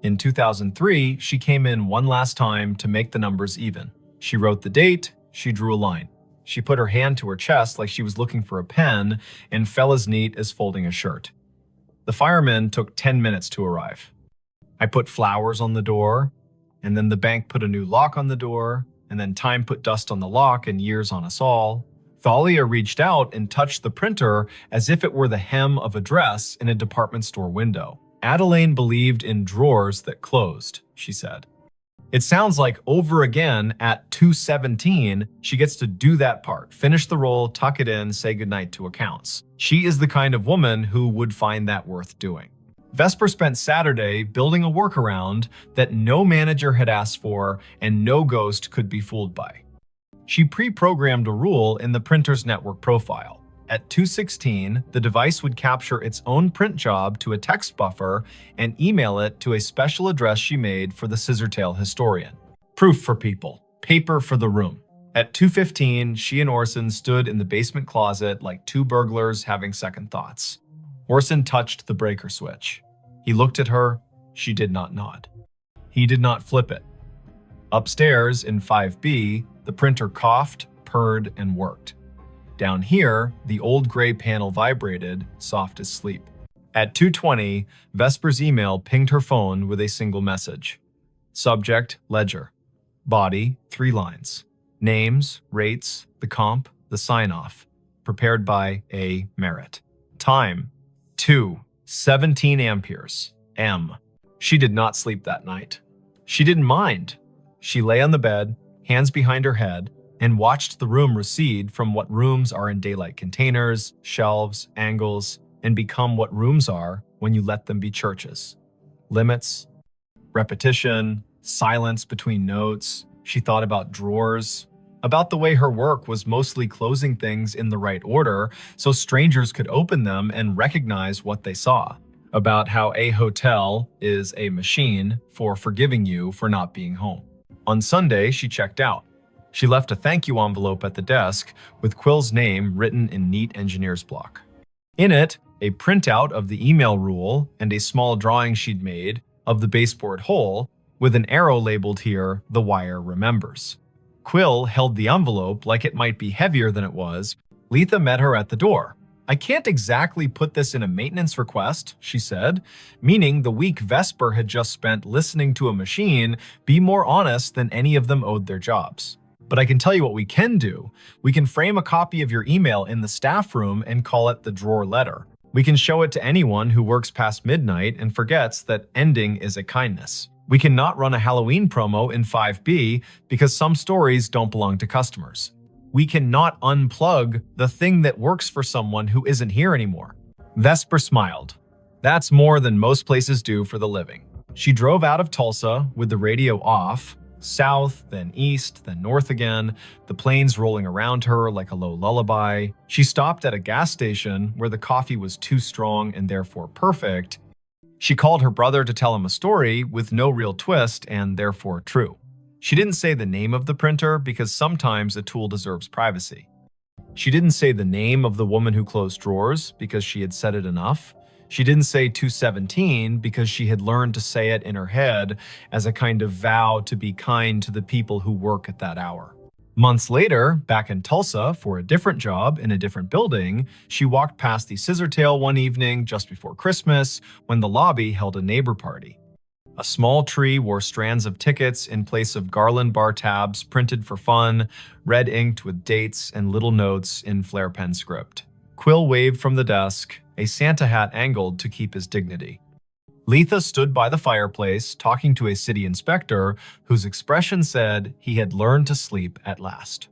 In 2003, she came in one last time to make the numbers even. She wrote the date, she drew a line. She put her hand to her chest like she was looking for a pen and fell as neat as folding a shirt. The firemen took 10 minutes to arrive. I put flowers on the door, and then the bank put a new lock on the door, and then time put dust on the lock and years on us all. Thalia reached out and touched the printer as if it were the hem of a dress in a department store window. Adelaine believed in drawers that closed, she said. It sounds like over again at 2:17, she gets to do that part, finish the roll, tuck it in, say goodnight to accounts. She is the kind of woman who would find that worth doing. Vesper spent Saturday building a workaround that no manager had asked for and no ghost could be fooled by. She pre-programmed a rule in the printer's network profile. At 2:16, the device would capture its own print job to a text buffer and email it to a special address she made for the Scissortail historian. Proof for people, paper for the room. At 2:15, she and Orson stood in the basement closet like two burglars having second thoughts. Orson touched the breaker switch. He looked at her. She did not nod. He did not flip it. Upstairs in 5B, the printer coughed, purred, and worked. Down here, the old gray panel vibrated, soft as sleep. At 2:20, Vesper's email pinged her phone with a single message. Subject, ledger. Body, 3 lines. Names, rates, the comp, the sign-off. Prepared by A. Merritt. Time, 2:17 amperes. M. She did not sleep that night. She didn't mind. She lay on the bed, hands behind her head, and watched the room recede from what rooms are in daylight containers, shelves, angles, and become what rooms are when you let them be churches. Limits, repetition, silence between notes. She thought about drawers, about the way her work was mostly closing things in the right order so strangers could open them and recognize what they saw. About how a hotel is a machine for forgiving you for not being home. On Sunday, she checked out. She left a thank you envelope at the desk with Quill's name written in neat engineer's block. In it, a printout of the email rule and a small drawing she'd made of the baseboard hole with an arrow labeled here, "The wire remembers." Quill held the envelope like it might be heavier than it was. Letha met her at the door. "I can't exactly put this in a maintenance request," she said, meaning the week Vesper had just spent listening to a machine be more honest than any of them owed their jobs. "But I can tell you what we can do. We can frame a copy of your email in the staff room and call it the drawer letter. We can show it to anyone who works past midnight and forgets that ending is a kindness. We cannot run a Halloween promo in 5B because some stories don't belong to customers. We cannot unplug the thing that works for someone who isn't here anymore." Vesper smiled. That's more than most places do for the living. She drove out of Tulsa with the radio off, south, then east, then north again, the planes rolling around her like a low lullaby. She stopped at a gas station where the coffee was too strong and therefore perfect. She called her brother to tell him a story with no real twist and therefore true. She didn't say the name of the printer because sometimes a tool deserves privacy. She didn't say the name of the woman who closed drawers because she had said it enough. She didn't say 2:17 because she had learned to say it in her head as a kind of vow to be kind to the people who work at that hour. Months later, back in Tulsa for a different job in a different building, she walked past the Scissortail one evening just before Christmas when the lobby held a neighbor party. A small tree wore strands of tickets in place of garland bar tabs printed for fun, red inked with dates and little notes in flare pen script. Quill waved from the desk, a Santa hat angled to keep his dignity. Letha stood by the fireplace talking to a city inspector whose expression said he had learned to sleep at last.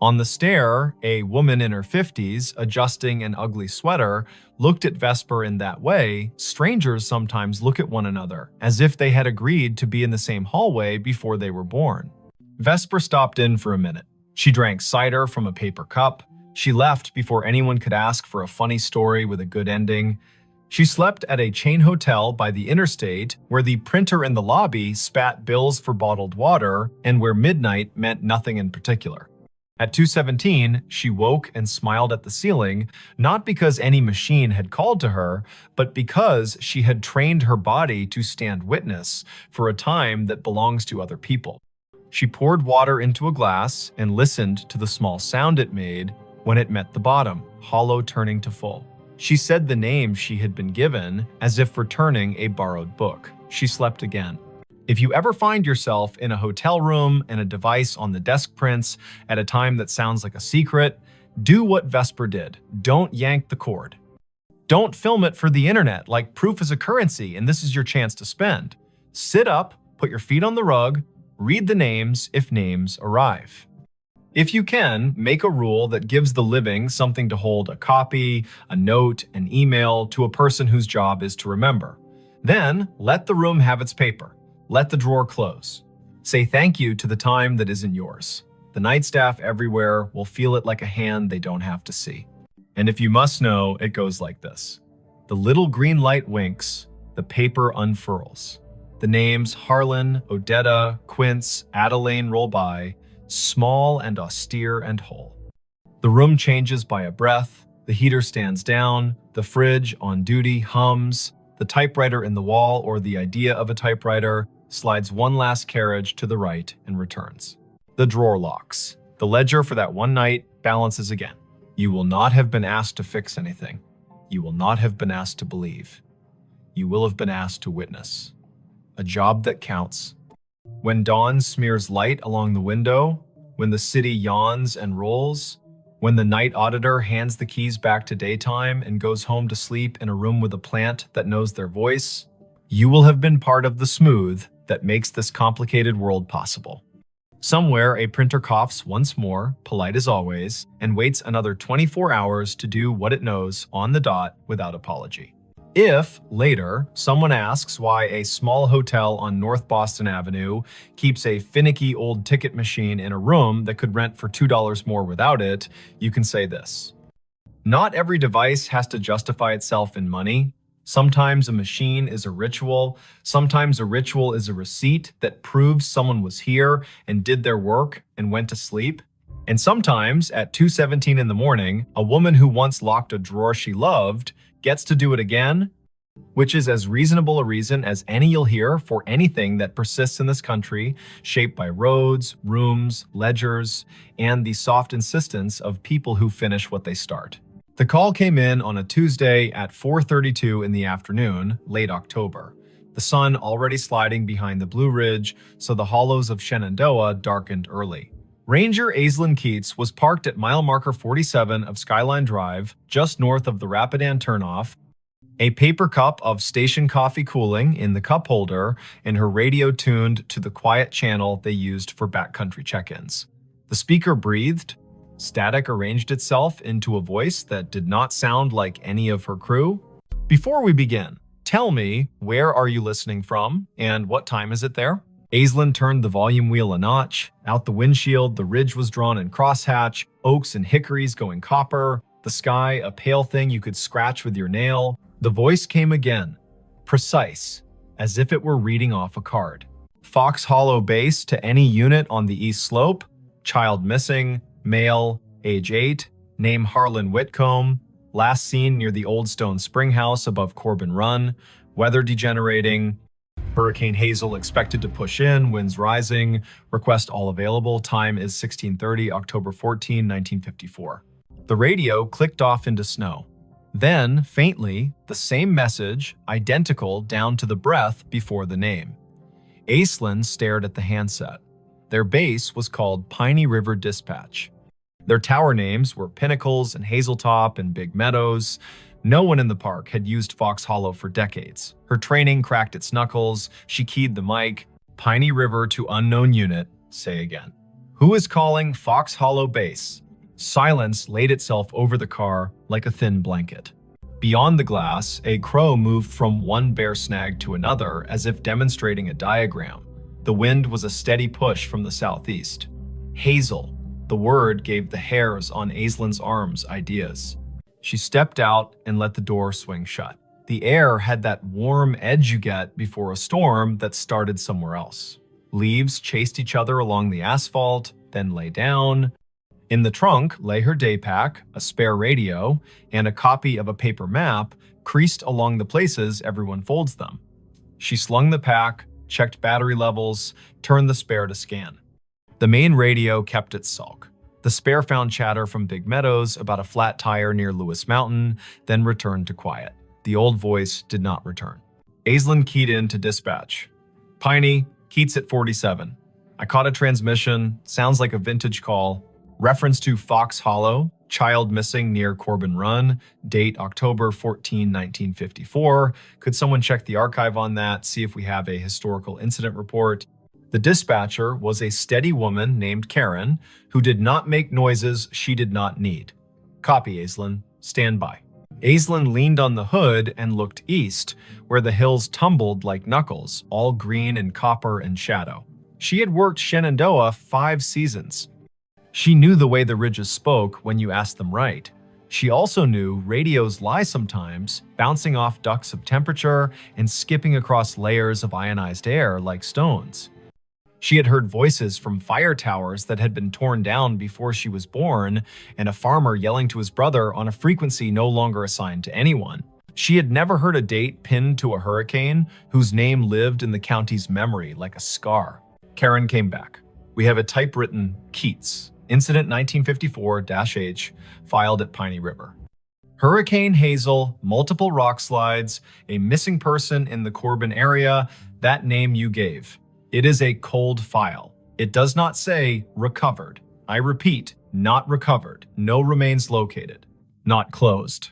On the stair, a woman in her 50s, adjusting an ugly sweater, looked at Vesper in that way strangers sometimes look at one another, as if they had agreed to be in the same hallway before they were born. Vesper stopped in for a minute. She drank cider from a paper cup. She left before anyone could ask for a funny story with a good ending. She slept at a chain hotel by the interstate where the printer in the lobby spat bills for bottled water and where midnight meant nothing in particular. At 2:17, she woke and smiled at the ceiling, not because any machine had called to her, but because she had trained her body to stand witness for a time that belongs to other people. She poured water into a glass and listened to the small sound it made when it met the bottom, hollow turning to full. She said the name she had been given as if returning a borrowed book. She slept again. If you ever find yourself in a hotel room and a device on the desk prints at a time that sounds like a secret, do what Vesper did. Don't yank the cord. Don't film it for the internet like proof is a currency and this is your chance to spend. Sit up, put your feet on the rug, read the names if names arrive. If you can, make a rule that gives the living something to hold a copy, a note, an email to a person whose job is to remember. Then, let the room have its paper. Let the drawer close. Say thank you to the time that isn't yours. The night staff everywhere will feel it like a hand they don't have to see. And if you must know, it goes like this. The little green light winks, the paper unfurls. The names Harlan, Odetta, Quince, Adeline roll by, small and austere and whole. The room changes by a breath, the heater stands down, the fridge on duty hums, the typewriter in the wall or the idea of a typewriter slides one last carriage to the right and returns. The drawer locks. The ledger for that one night balances again. You will not have been asked to fix anything. You will not have been asked to believe. You will have been asked to witness. A job that counts. When dawn smears light along the window, when the city yawns and rolls, when the night auditor hands the keys back to daytime and goes home to sleep in a room with a plant that knows their voice, you will have been part of the smooth that makes this complicated world possible. Somewhere, a printer coughs once more, polite as always, and waits another 24 hours to do what it knows on the dot without apology. If, later, someone asks why a small hotel on North Boston Avenue keeps a finicky old ticket machine in a room that could rent for $2 more without it, you can say this. Not every device has to justify itself in money. Sometimes a machine is a ritual. Sometimes a ritual is a receipt that proves someone was here and did their work and went to sleep. And sometimes, at 2:17 in the morning, a woman who once locked a drawer she loved gets to do it again, which is as reasonable a reason as any you'll hear for anything that persists in this country, shaped by roads, rooms, ledgers, and the soft insistence of people who finish what they start. The call came in on a Tuesday at 4:32 in the afternoon, late October. The sun already sliding behind the Blue Ridge, so the hollows of Shenandoah darkened early. Ranger Aislinn Keats was parked at mile marker 47 of Skyline Drive, just north of the Rapidan turnoff, a paper cup of station coffee cooling in the cup holder, and her radio tuned to the quiet channel they used for backcountry check-ins. The speaker breathed. Static arranged itself into a voice that did not sound like any of her crew. Before we begin, tell me, where are you listening from, and what time is it there? Aislinn turned the volume wheel a notch. Out the windshield, the ridge was drawn in crosshatch, oaks and hickories going copper, the sky a pale thing you could scratch with your nail. The voice came again, precise, as if it were reading off a card. Fox Hollow base to any unit on the east slope, child missing, male, age 8, name Harlan Whitcomb, last seen near the Old Stone Spring House above Corbin Run, weather degenerating, Hurricane Hazel expected to push in, winds rising, request all available, time is 16:30, October 14, 1954. The radio clicked off into snow. Then, faintly, the same message, identical down to the breath before the name. Aislinn stared at the handset. Their base was called Piney River Dispatch. Their tower names were Pinnacles and Hazeltop and Big Meadows. No one in the park had used Fox Hollow for decades. Her training cracked its knuckles. She keyed the mic. Piney River to unknown unit. Say again. Who is calling Fox Hollow base? Silence laid itself over the car like a thin blanket. Beyond the glass, a crow moved from one bare snag to another as if demonstrating a diagram. The wind was a steady push from the southeast. Hazel. The word gave the hairs on Aislinn's arms ideas. She stepped out and let the door swing shut. The air had that warm edge you get before a storm that started somewhere else. Leaves chased each other along the asphalt, then lay down. In the trunk lay her day pack, a spare radio, and a copy of a paper map creased along the places everyone folds them. She slung the pack, checked battery levels, turned the spare to scan. The main radio kept its sulk. The spare found chatter from Big Meadows about a flat tire near Lewis Mountain, then returned to quiet. The old voice did not return. Aislinn keyed in to dispatch. Piney, Keats at 47. I caught a transmission, sounds like a vintage call. Reference to Fox Hollow, child missing near Corbin Run, date October 14, 1954. Could someone check the archive on that, see if we have a historical incident report? The dispatcher was a steady woman named Karen, who did not make noises she did not need. Copy, Aislinn. Stand by. Aislinn leaned on the hood and looked east, where the hills tumbled like knuckles, all green and copper and shadow. She had worked Shenandoah 5 seasons. She knew the way the ridges spoke when you asked them right. She also knew radios lie sometimes, bouncing off ducts of temperature and skipping across layers of ionized air like stones. She had heard voices from fire towers that had been torn down before she was born, and a farmer yelling to his brother on a frequency no longer assigned to anyone. She had never heard a date pinned to a hurricane whose name lived in the county's memory like a scar. Karen came back. We have a typewritten Keats, Incident 1954-H, filed at Piney River. Hurricane Hazel, multiple rock slides, a missing person in the Corbin area, that name you gave. It is a cold file. It does not say recovered. I repeat, not recovered. No remains located. Not closed.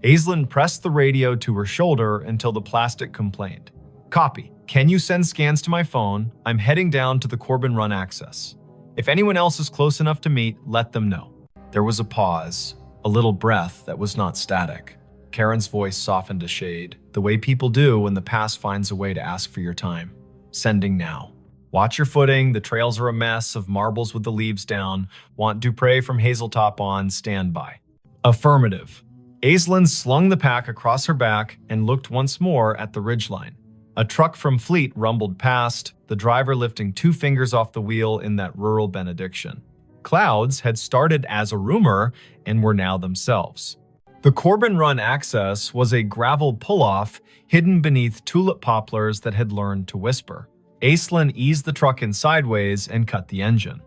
Aislinn pressed the radio to her shoulder until the plastic complained. Copy. Can you send scans to my phone? I'm heading down to the Corbin Run access. If anyone else is close enough to meet, let them know. There was a pause, a little breath that was not static. Karen's voice softened a shade, the way people do when the past finds a way to ask for your time. Sending now. Watch your footing, the trails are a mess of marbles with the leaves down. Want Dupre from Hazeltop on, stand by. Affirmative. Aislinn slung the pack across her back and looked once more at the ridgeline. A truck from Fleet rumbled past, the driver lifting 2 fingers off the wheel in that rural benediction. Clouds had started as a rumor and were now themselves. The Corbin Run access was a gravel pull-off hidden beneath tulip poplars that had learned to whisper. Aislinn eased the truck in sideways and cut the engine.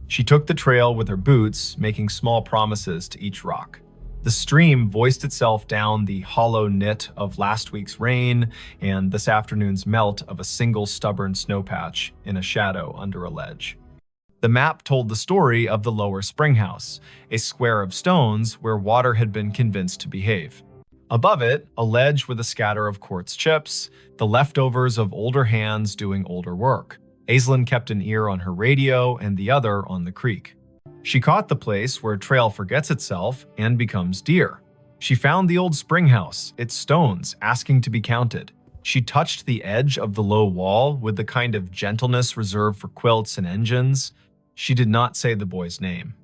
She took the trail with her boots, making small promises to each rock. The stream voiced itself down the hollow knit of last week's rain and this afternoon's melt of a single stubborn snowpatch in a shadow under a ledge. The map told the story of the lower springhouse, a square of stones where water had been convinced to behave. Above it, a ledge with a scatter of quartz chips, the leftovers of older hands doing older work. Aislinn kept an ear on her radio and the other on the creek. She caught the place where trail forgets itself and becomes deer. She found the old springhouse, its stones asking to be counted. She touched the edge of the low wall with the kind of gentleness reserved for quilts and engines. She did not say the boy's name.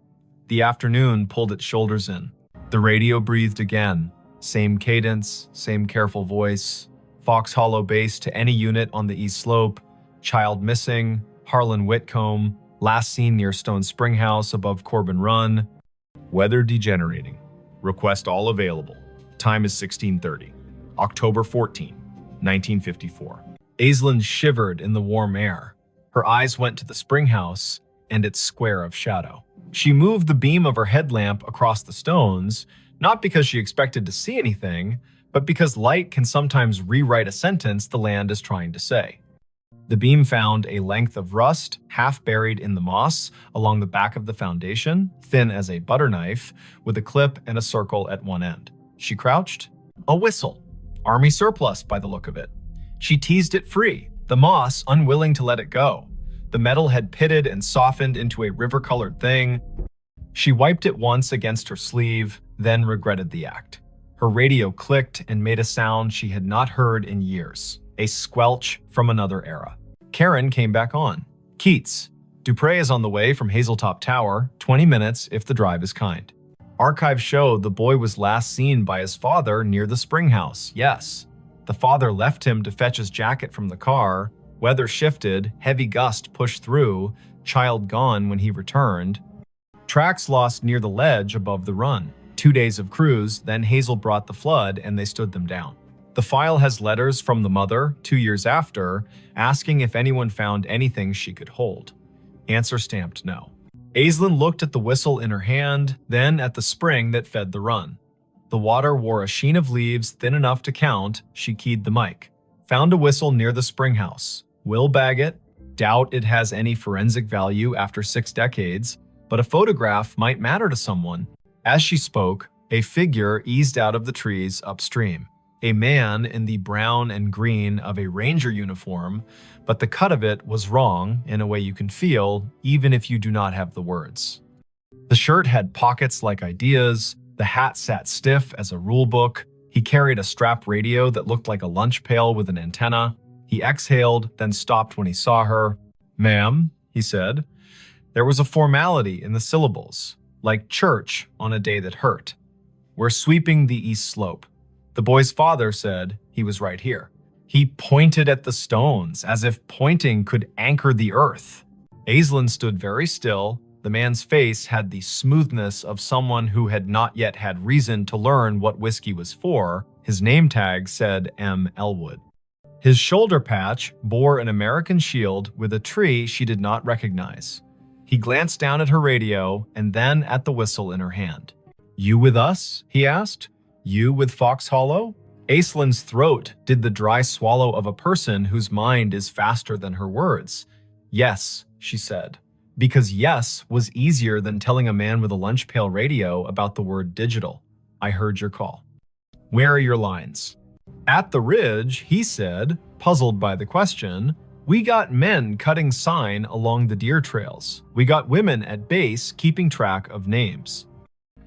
The afternoon pulled its shoulders in. The radio breathed again. Same cadence, same careful voice. Fox Hollow base to any unit on the east slope. Child missing. Harlan Whitcomb. Last seen near Stone Spring House above Corbin Run. Weather degenerating. Request all available. Time is 16:30. October 14, 1954. Aislinn shivered in the warm air. Her eyes went to the spring house and its square of shadow. She moved the beam of her headlamp across the stones, not because she expected to see anything, but because light can sometimes rewrite a sentence the land is trying to say. The beam found a length of rust, half buried in the moss, along the back of the foundation, thin as a butter knife, with a clip and a circle at one end. She crouched. A whistle. Army surplus, by the look of it. She teased it free, the moss unwilling to let it go. The metal had pitted and softened into a river-colored thing. She wiped it once against her sleeve, then regretted the act. Her radio clicked and made a sound she had not heard in years. A squelch from another era. Karen came back on. Keats. Dupre is on the way from Hazeltop Tower, 20 minutes if the drive is kind. Archives show the boy was last seen by his father near the spring house, yes. The father left him to fetch his jacket from the car. Weather shifted, heavy gust pushed through, child gone when he returned. Tracks lost near the ledge above the run. 2 days of cruise, then Hazel brought the flood and they stood them down. The file has letters from the mother, 2 years after, asking if anyone found anything she could hold. Answer stamped no. Aislinn looked at the whistle in her hand, then at the spring that fed the run. The water wore a sheen of leaves thin enough to count. She keyed the mic. Found a whistle near the spring house. Will bag it. Doubt it has any forensic value after 6 decades, but a photograph might matter to someone. As she spoke, a figure eased out of the trees upstream. A man in the brown and green of a ranger uniform, but the cut of it was wrong in a way you can feel even if you do not have the words. The shirt had pockets like ideas, the hat sat stiff as a rule book, he carried a strap radio that looked like a lunch pail with an antenna. He exhaled, then stopped when he saw her. "Ma'am," he said. There was a formality in the syllables, like church on a day that hurt. "We're sweeping the east slope." The boy's father said he was right here. He pointed at the stones, as if pointing could anchor the earth. Aislinn stood very still. The man's face had the smoothness of someone who had not yet had reason to learn what whiskey was for. His name tag said M. Elwood. His shoulder patch bore an American shield with a tree she did not recognize. He glanced down at her radio and then at the whistle in her hand. "You with us?" he asked. "You with Fox Hollow?" Aislinn's throat did the dry swallow of a person whose mind is faster than her words. "Yes," she said, because yes was easier than telling a man with a lunch pail radio about the word digital. "I heard your call." "Where are your lines?" "At the ridge," he said, puzzled by the question. "We got men cutting sign along the deer trails. We got women at base keeping track of names.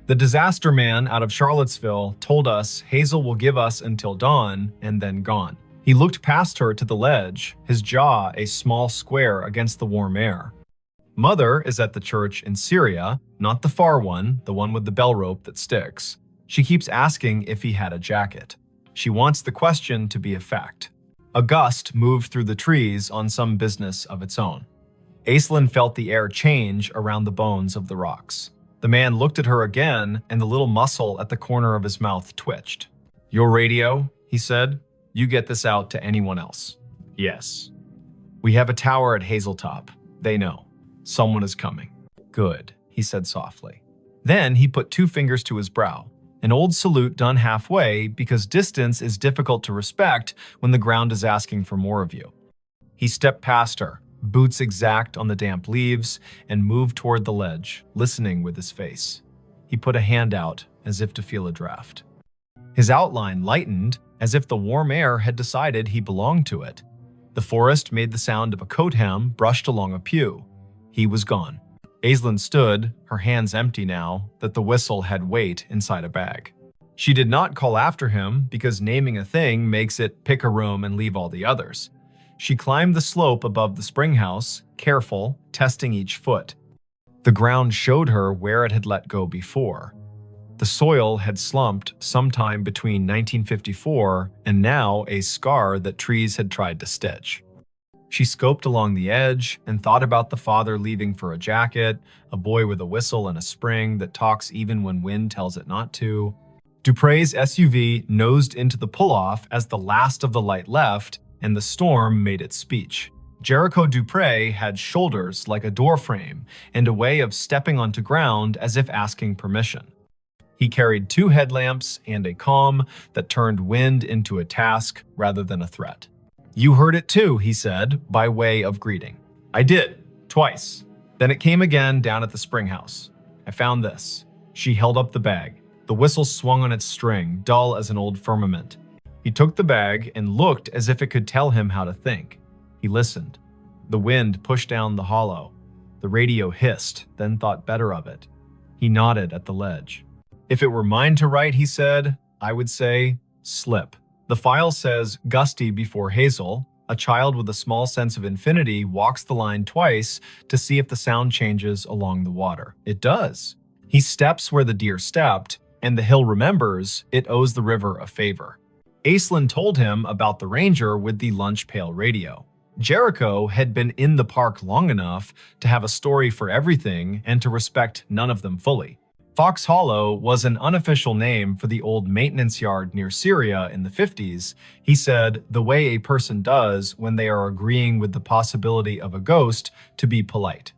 The disaster man out of Charlottesville told us Hazel will give us until dawn and then gone." He looked past her to the ledge, his jaw a small square against the warm air. "Mother is at the church in Syria, not the far one, the one with the bell rope that sticks. She keeps asking if he had a jacket. She wants the question to be a fact." A gust moved through the trees on some business of its own. Aislinn felt the air change around the bones of the rocks. The man looked at her again, and the little muscle at the corner of his mouth twitched. "Your radio," he said. "You get this out to anyone else." "Yes." "We have a tower at Hazeltop. They know. Someone is coming." "Good," he said softly. Then he put 2 fingers to his brow, an old salute done halfway because distance is difficult to respect when the ground is asking for more of you. He stepped past her, boots exact on the damp leaves, and moved toward the ledge, listening with his face. He put a hand out as if to feel a draft. His outline lightened as if the warm air had decided he belonged to it. The forest made the sound of a coat hem brushed along a pew. He was gone. Aislinn stood, her hands empty now that the whistle had weight inside a bag. She did not call after him because naming a thing makes it pick a room and leave all the others. She climbed the slope above the spring house, careful, testing each foot. The ground showed her where it had let go before. The soil had slumped sometime between 1954 and now a scar that trees had tried to stitch. She scoped along the edge and thought about the father leaving for a jacket, a boy with a whistle and a spring that talks even when wind tells it not to. Dupre's SUV nosed into the pull-off as the last of the light left, and the storm made its speech. Jericho Dupre had shoulders like a doorframe and a way of stepping onto ground as if asking permission. He carried 2 headlamps and a calm that turned wind into a task rather than a threat. "You heard it too," he said, by way of greeting. "I did, twice. Then it came again down at the spring house. I found this." She held up the bag. The whistle swung on its string, dull as an old firmament. He took the bag and looked as if it could tell him how to think. He listened. The wind pushed down the hollow. The radio hissed, then thought better of it. He nodded at the ledge. "If it were mine to write," he said, "I would say, slip." The file says gusty before Hazel. A child with a small sense of infinity walks the line twice to see if the sound changes along the water. It does. He steps where the deer stepped, and the hill remembers it owes the river a favor. Aislinn told him about the ranger with the lunch pail radio. Jericho had been in the park long enough to have a story for everything and to respect none of them fully. Fox Hollow was an unofficial name for the old maintenance yard near Syria in the 50s. He said, the way a person does when they are agreeing with the possibility of a ghost to be polite.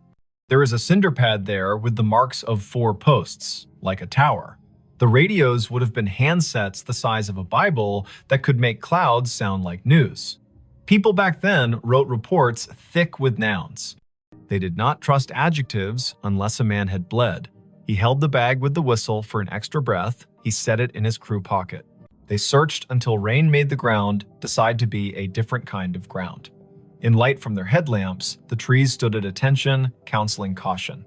There is a cinder pad there with the marks of 4 posts, like a tower. The radios would have been handsets the size of a Bible that could make clouds sound like news. People back then wrote reports thick with nouns. They did not trust adjectives unless a man had bled. He held the bag with the whistle for an extra breath. He set it in his crew pocket. They searched until rain made the ground decide to be a different kind of ground. In light from their headlamps, the trees stood at attention, counseling caution.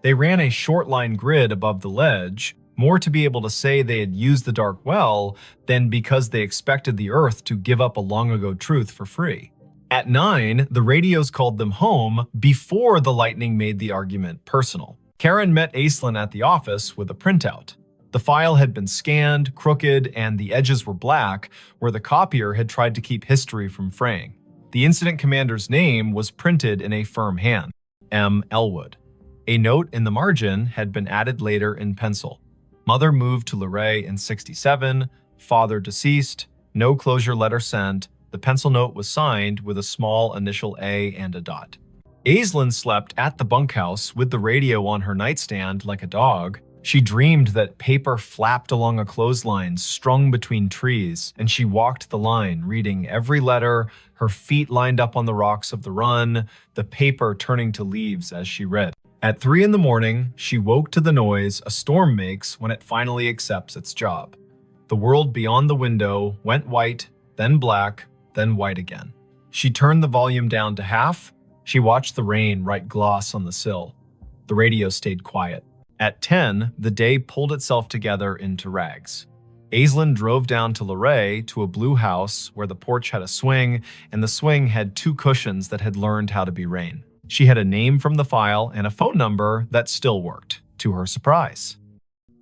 They ran a short line grid above the ledge, more to be able to say they had used the dark well than because they expected the earth to give up a long-ago truth for free. At 9, the radios called them home before the lightning made the argument personal. Karen met Aislinn at the office with a printout. The file had been scanned, crooked, and the edges were black, where the copier had tried to keep history from fraying. The incident commander's name was printed in a firm hand, M. Elwood. A note in the margin had been added later in pencil. Mother moved to Luray in '67, father deceased, no closure letter sent. The pencil note was signed with a small initial A and a dot. Aislinn slept at the bunkhouse with the radio on her nightstand like a dog. She dreamed that paper flapped along a clothesline strung between trees, and she walked the line, reading every letter, her feet lined up on the rocks of the run, the paper turning to leaves as she read. At 3 in the morning, she woke to the noise a storm makes when it finally accepts its job. The world beyond the window went white, then black, then white again. She turned the volume down to half. She watched the rain write gloss on the sill. The radio stayed quiet. At 10, the day pulled itself together into rags. Aislinn drove down to Luray to a blue house where the porch had a swing, and the swing had 2 cushions that had learned how to be rain. She had a name from the file and a phone number that still worked, to her surprise.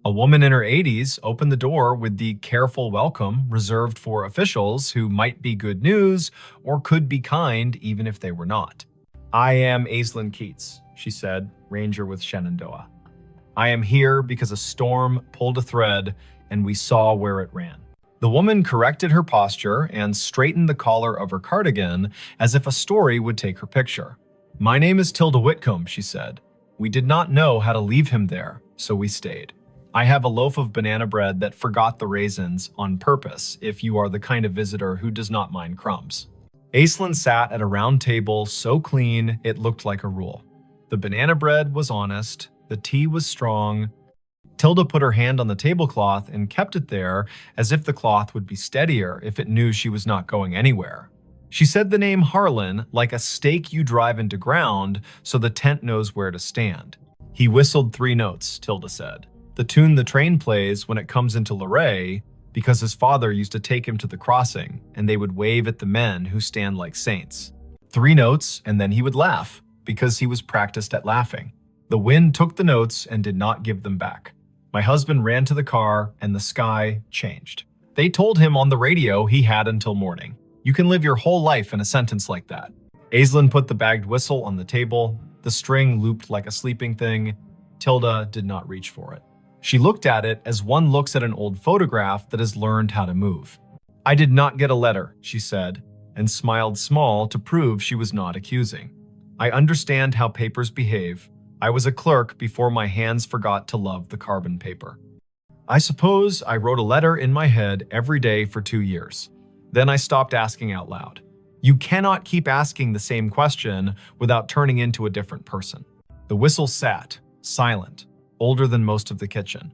A woman in her 80s opened the door with the careful welcome reserved for officials who might be good news or could be kind even if they were not. "I am Aislinn Keats," she said, ranger with Shenandoah. "I am here because a storm pulled a thread and we saw where it ran." The woman corrected her posture and straightened the collar of her cardigan as if a story would take her picture. "My name is Tilda Whitcomb," she said. "We did not know how to leave him there, so we stayed. I have a loaf of banana bread that forgot the raisins on purpose if you are the kind of visitor who does not mind crumbs." Aislinn sat at a round table so clean it looked like a rule. The banana bread was honest, the tea was strong. Tilda put her hand on the tablecloth and kept it there as if the cloth would be steadier if it knew she was not going anywhere. She said the name Harlan like a stake you drive into ground so the tent knows where to stand. "He whistled 3 notes, Tilda said. "The tune the train plays when it comes into Luray, because his father used to take him to the crossing, and they would wave at the men who stand like saints. 3 notes, and then he would laugh, because he was practiced at laughing. The wind took the notes and did not give them back. My husband ran to the car, and the sky changed. They told him on the radio he had until morning. You can live your whole life in a sentence like that." Aislinn put the bagged whistle on the table. The string looped like a sleeping thing. Tilda did not reach for it. She looked at it as one looks at an old photograph that has learned how to move. "I did not get a letter," she said, and smiled small to prove she was not accusing. "I understand how papers behave. I was a clerk before my hands forgot to love the carbon paper. I suppose I wrote a letter in my head every day for 2 years. Then I stopped asking out loud. You cannot keep asking the same question without turning into a different person." The whistle sat, silent, older than most of the kitchen.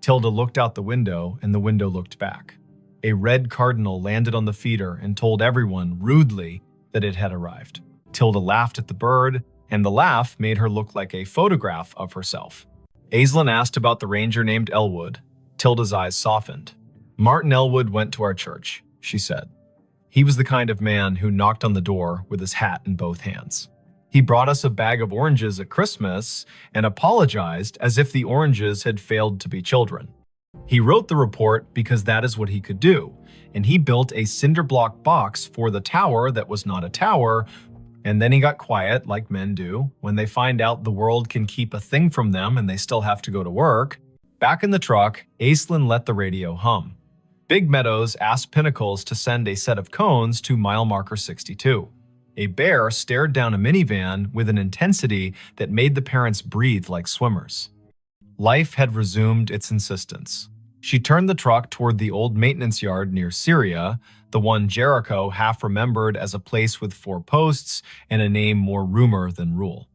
Tilda looked out the window, and the window looked back. A red cardinal landed on the feeder and told everyone, rudely, that it had arrived. Tilda laughed at the bird, and the laugh made her look like a photograph of herself. Aislinn asked about the ranger named Elwood. Tilda's eyes softened. "Martin Elwood went to our church," she said. "He was the kind of man who knocked on the door with his hat in both hands. He brought us a bag of oranges at Christmas and apologized as if the oranges had failed to be children. He wrote the report because that is what he could do, and he built a cinder block box for the tower that was not a tower, and then he got quiet, like men do, when they find out the world can keep a thing from them and they still have to go to work. Back in the truck, Aislinn let the radio hum. Big Meadows asked Pinnacles to send a set of cones to mile marker 62. A bear stared down a minivan with an intensity that made the parents breathe like swimmers. Life had resumed its insistence. She turned the truck toward the old maintenance yard near Syria, the one Jericho half remembered as a place with 4 posts and a name more rumor than rule.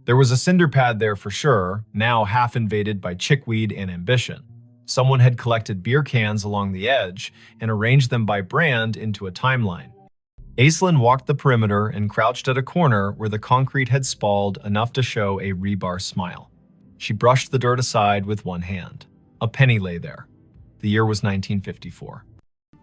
There was a cinder pad there for sure, now half invaded by chickweed and ambition. Someone had collected beer cans along the edge and arranged them by brand into a timeline. Aislinn walked the perimeter and crouched at a corner where the concrete had spalled enough to show a rebar smile. She brushed the dirt aside with one hand. A penny lay there. The year was 1954.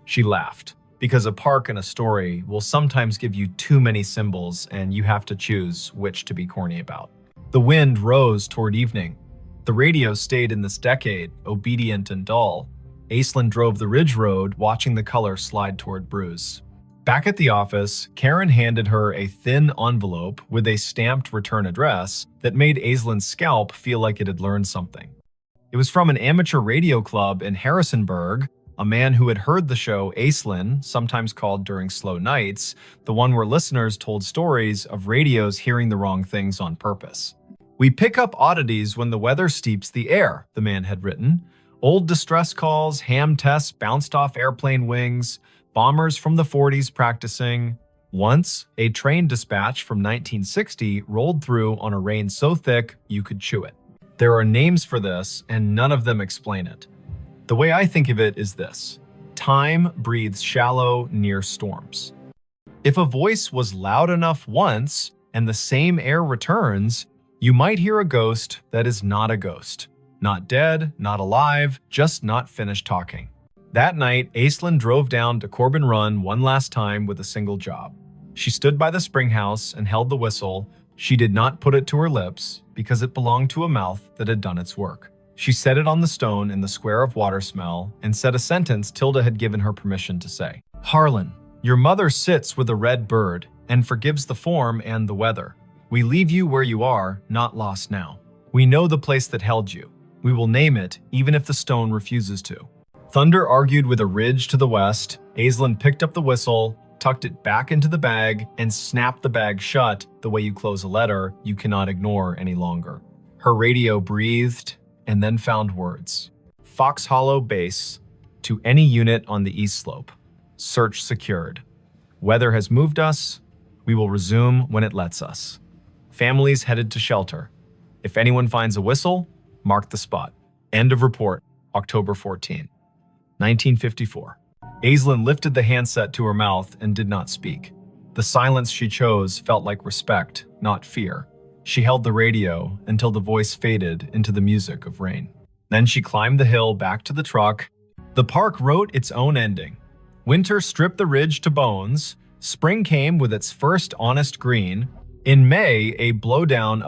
She laughed, because a park and a story will sometimes give you too many symbols and you have to choose which to be corny about. The wind rose toward evening. The radio stayed in this decade, obedient and dull. Aislinn drove the ridge road, watching the color slide toward Bruce. Back at the office, Karen handed her a thin envelope with a stamped return address that made Aislinn's scalp feel like it had learned something. It was from an amateur radio club in Harrisonburg, a man who had heard the show Aislinn, sometimes called During Slow Nights, the one where listeners told stories of radios hearing the wrong things on purpose. "We pick up oddities when the weather steeps the air," the man had written. "Old distress calls, ham tests bounced off airplane wings, bombers from the 40s practicing." Once, a train dispatch from 1960 rolled through on a rain so thick you could chew it. There are names for this, and none of them explain it. The way I think of it is this: time breathes shallow near storms. If a voice was loud enough once, and the same air returns, you might hear a ghost that is not a ghost. Not dead, not alive, just not finished talking. That night, Aislinn drove down to Corbin Run one last time with a single job. She stood by the spring house and held the whistle. She did not put it to her lips because it belonged to a mouth that had done its work. She set it on the stone in the square of water smell and said a sentence Tilda had given her permission to say. "Harlan, your mother sits with a red bird and forgives the form and the weather. We leave you where you are, not lost now. We know the place that held you. We will name it even if the stone refuses to." Thunder argued with a ridge to the west. Aislinn picked up the whistle, tucked it back into the bag, and snapped the bag shut the way you close a letter you cannot ignore any longer. Her radio breathed and then found words. "Fox Hollow Base to any unit on the east slope. Search secured. Weather has moved us. We will resume when it lets us. Families headed to shelter. If anyone finds a whistle, mark the spot. End of report, October 14, 1954. Aislinn lifted the handset to her mouth and did not speak. The silence she chose felt like respect, not fear. She held the radio until the voice faded into the music of rain. Then she climbed the hill back to the truck. The park wrote its own ending. Winter stripped the ridge to bones. Spring came with its first honest green. In May, a blowdown